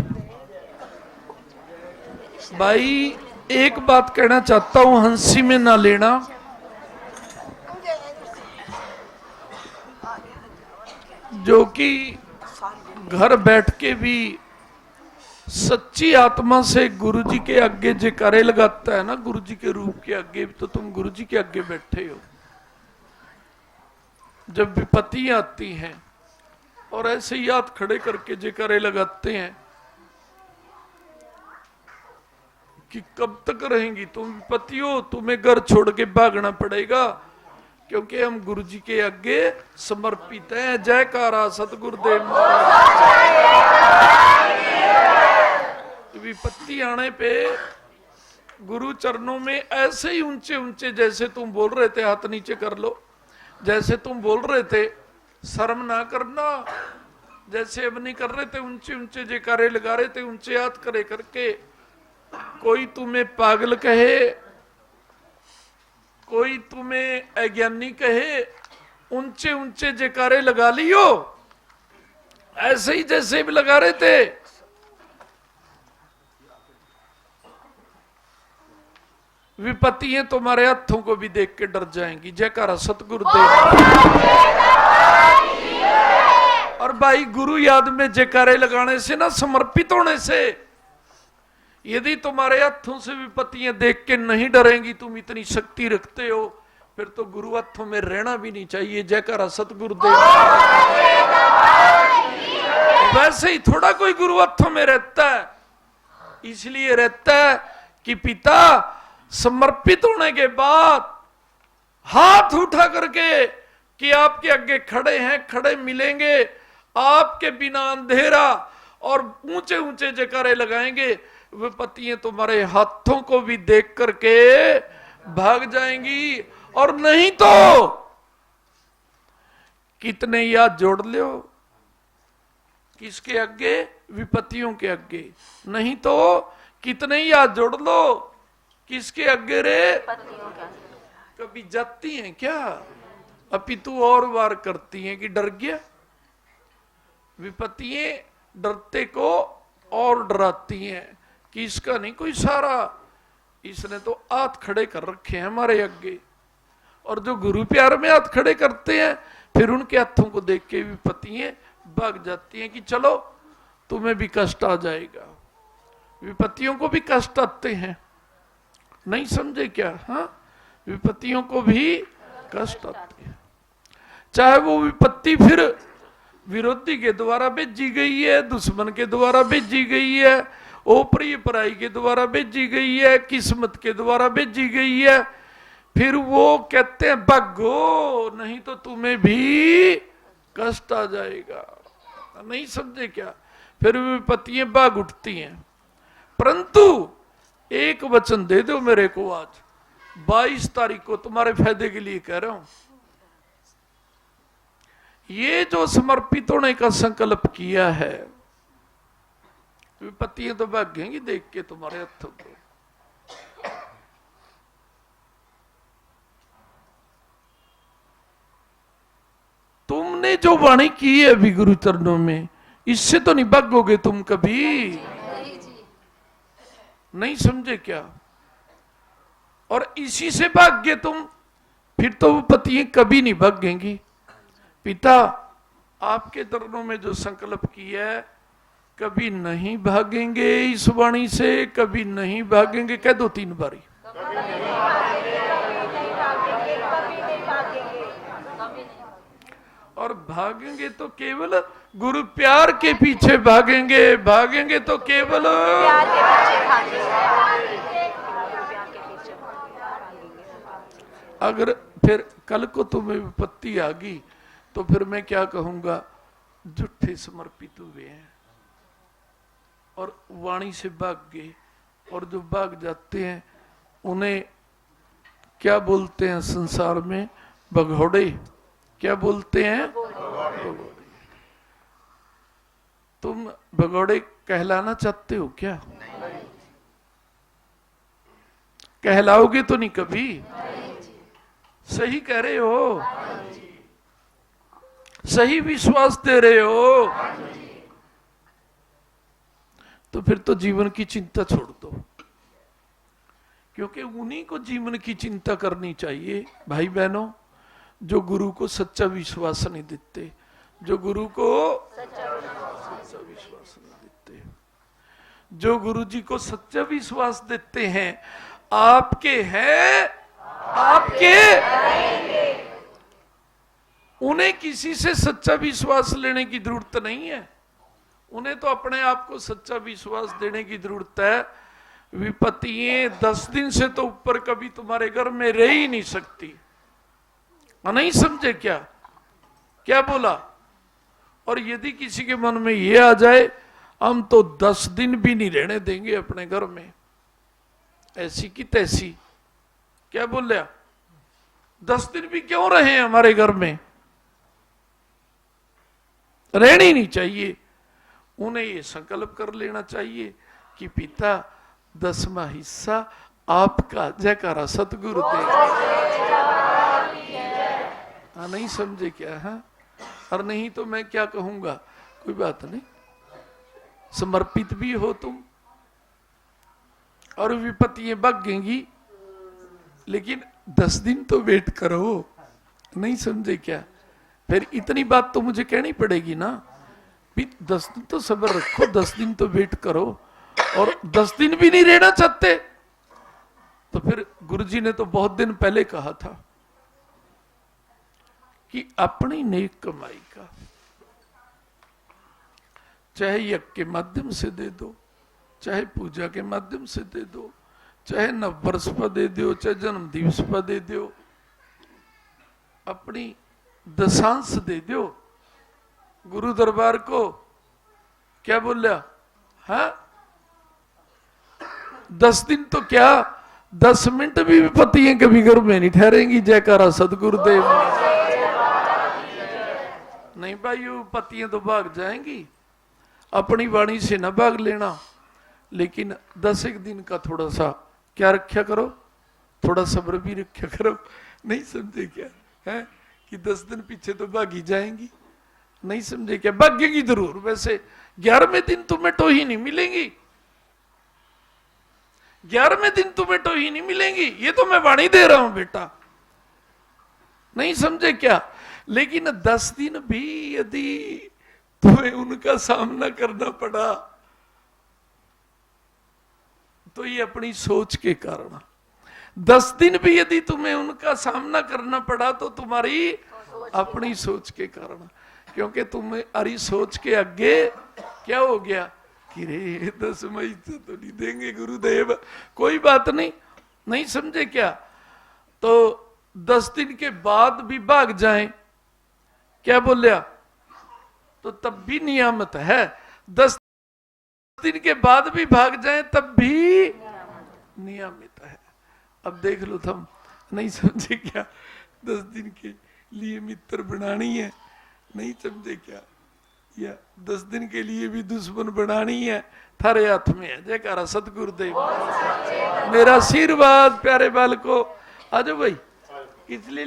E: भाई एक बात कहना चाहता हूं, हंसी में ना लेना। जो कि घर बैठ के भी सच्ची आत्मा से गुरुजी के आगे जयकारे लगाता है ना, गुरुजी के रूप के आगे, तो तुम गुरुजी के आगे बैठे हो। जब विपत्तियां आती हैं और ऐसे ही हाथ खड़े करके जयकारे लगाते हैं कि कब तक रहेंगी तुम विपत्तियों, तुम्हें घर छोड़ के भागना पड़ेगा, क्योंकि हम गुरुजी के आगे समर्पित हैं। जयकारा सतगुरुदेव महाराज। विपत्ति आने पे गुरु चरणों में ऐसे ही ऊंचे ऊंचे, जैसे तुम बोल रहे थे, हाथ नीचे कर लो, जैसे तुम बोल रहे थे शर्म ना करना, जैसे अब नहीं कर रहे थे, ऊंचे ऊंचे जयकारे लगा रहे थे, ऊंचे हाथ करे करके। कोई तुम्हें पागल कहे, कोई तुम्हें अज्ञानी कहे, ऊंचे ऊंचे जयकारे लगा लियो ऐसे ही जैसे भी लगा रहे थे। विपत्तियां तुम्हारे हाथों को भी देख के डर जाएंगी। जयकारा सतगुरुदेव। और भाई गुरु याद में जयकारे लगाने से ना, समर्पित होने से, यदि तुम्हारे हाथों से विपत्तियां देख के नहीं डरेंगी, तुम इतनी शक्ति रखते हो, फिर तो गुरु हाथों में रहना भी नहीं चाहिए। जयकारा सतगुरुदेव। वैसे ही थोड़ा कोई गुरु हाथों में रहता है, इसलिए रहता है कि पिता समर्पित होने के बाद हाथ उठा करके कि आपके आगे खड़े हैं, खड़े मिलेंगे, आपके बिना अंधेरा, और ऊंचे ऊंचे जयकारे लगाएंगे। विपत्तियां तुम्हारे हाथों को भी देख करके भाग जाएंगी। और नहीं तो कितने याद जोड़ लो, किसके आगे? विपत्तियों के आगे। नहीं तो कितने याद जोड़ लो, किसके आगे रे? कभी जाती हैं क्या? अपितु और वार करती हैं कि डर गया। विपत्तियां डरते को और डराती हैं कि इसका नहीं कोई सारा, इसने तो हाथ खड़े कर रखे हैं हमारे आगे। और जो गुरु प्यार में हाथ खड़े करते हैं, फिर उनके हाथों को देख के विपत्तियां भाग जाती हैं कि चलो तुम्हें भी कष्ट आ जाएगा। विपत्तियों को भी कष्ट आते हैं, नहीं समझे क्या? हाँ, विपत्तियों को भी कष्ट आते हैं। चाहे वो विपत्ति फिर विरोधी के द्वारा भेजी गई है, दुश्मन के द्वारा भेजी गई है, ओपरी पराई के द्वारा भेजी गई है, किस्मत के द्वारा भेजी गई है, फिर वो कहते हैं भागो, नहीं तो तुम्हें भी कष्ट आ जाएगा। नहीं समझे क्या? फिर विपत्तियां भाग उठती हैं। परंतु एक वचन दे दो मेरे को, आज 22 तारीख को, तुम्हारे फायदे के लिए कह रहा हूं, ये जो समर्पित होने का संकल्प किया है, विपत्तियां तो भागेंगी देख के तुम्हारे हाथों को। तुमने जो वाणी की है अभी गुरु चरणों में, इससे तो नहीं भागोगे तुम कभी। नहीं समझे क्या? और इसी से भाग गए तुम, फिर तो वो पतियां कभी नहीं भागेंगी। पिता आपके चरणों में जो संकल्प किया है, कभी नहीं भागेंगे इस वाणी से, कभी नहीं भागेंगे। कह दो 3 बारी। और भागेंगे तो केवल गुरु प्यार के पीछे भागेंगे, भागेंगे तो केवल प्यार के पीछे भागेंगे। अगर फिर कल को तुम्हें विपत्ति आ गई तो फिर मैं क्या कहूंगा? झूठे समर्पित हुए हैं और वाणी से भाग गए। और जो भाग जाते हैं उन्हें क्या बोलते हैं संसार में? भगौड़े। क्या बोलते हैं? भगौड़े। तुम भगौड़े कहलाना चाहते हो क्या? कहलाओगे तो नहीं कभी। सही कह रहे हो? सही विश्वास दे रहे हो? तो फिर तो जीवन की चिंता छोड़ दो, क्योंकि उन्हीं को जीवन की चिंता करनी चाहिए भाई बहनों, जो गुरु को सच्चा विश्वास नहीं देते, जो गुरु को सच्चा विश्वास नहीं देते। जो गुरु जी को सच्चा विश्वास देते हैं, आपके हैं, आपके, उन्हें किसी से सच्चा विश्वास लेने की जरूरत नहीं है। उन्हें तो अपने आप को सच्चा विश्वास देने की जरूरत है। विपत्तियां 10 दिन से तो ऊपर कभी तुम्हारे घर में रह ही नहीं सकती। नहीं समझे क्या? क्या बोला? और यदि किसी के मन में ये आ जाए, हम तो 10 दिन भी नहीं रहने देंगे अपने घर में, ऐसी की तैसी। क्या बोल रहा? 10 दिन भी क्यों रहे हमारे घर में? रहना ही नहीं चाहिए। उन्हें ये संकल्प कर लेना चाहिए कि पिता 10वां हिस्सा आपका। जयकारा सतगुरुदेव। नहीं समझे क्या? हाँ, और नहीं तो मैं क्या कहूंगा? कोई बात नहीं, समर्पित भी हो तुम और विपत्तियां भागेंगी, लेकिन 10 दिन तो वेट करो। नहीं समझे क्या? फिर इतनी बात तो मुझे कहनी पड़ेगी ना, भी 10 दिन तो सब्र रखो, 10 दिन तो वेट करो। और 10 दिन भी नहीं रहना चाहते तो फिर गुरुजी ने तो बहुत दिन पहले कहा था कि अपनी नेक कमाई का चाहे यज्ञ के माध्यम से दे दो, चाहे पूजा के माध्यम से दे दो, चाहे नववर्ष पर दे दो, चाहे जन्म दिवस पर दे दो, अपनी दशांश दे दो। गुरु दरबार को क्या बोला? हाँ, 10 दिन तो क्या, 10 मिनट भी विपत्तियां कभी घर में नहीं ठहरेंगी। जयकारा सदगुरुदेव। नहीं भाई, विपत्तियां तो भाग जाएंगी, अपनी वाणी से न भाग लेना, लेकिन 10 दिन का थोड़ा सा क्या रखा करो, थोड़ा सब्र भी रखा करो। नहीं समझे क्या है कि 10 दिन पीछे तो भागी जाएंगी? नहीं समझे क्या? भागेगी जरूर, वैसे 11वें दिन तुम्हें तो ही नहीं मिलेंगी, 11वें दिन तुम्हें तो ही नहीं मिलेंगी, ये तो मैं वाणी दे रहा हूं बेटा। नहीं समझे क्या? लेकिन 10 दिन भी यदि तुम्हें उनका सामना करना पड़ा तो ये अपनी सोच के कारण। 10 दिन भी यदि तुम्हें उनका सामना करना पड़ा तो तुम्हारी अपनी सोच के कारण, क्योंकि तुम्हारी सोच के आगे क्या हो गया कि रे 10 मई से तो नहीं देंगे गुरुदेव। कोई बात नहीं, नहीं समझे क्या? तो 10 दिन के बाद भी भाग जाएं, क्या बोलिया, तो तब भी नियामत है। 10 दिन के बाद भी भाग जाएं तब भी नियमित है। अब देख लो तुम, नहीं समझे क्या? 10 दिन के लिए मित्र बनानी है, नहीं समझे क्या? या 10 दिन के लिए भी दुश्मन बनानी है, थारे हाथ में है। जयकारा सतगुरुदेव। मेरा आशीर्वाद प्यारे बालको, आ जाओ भाई। इसलिए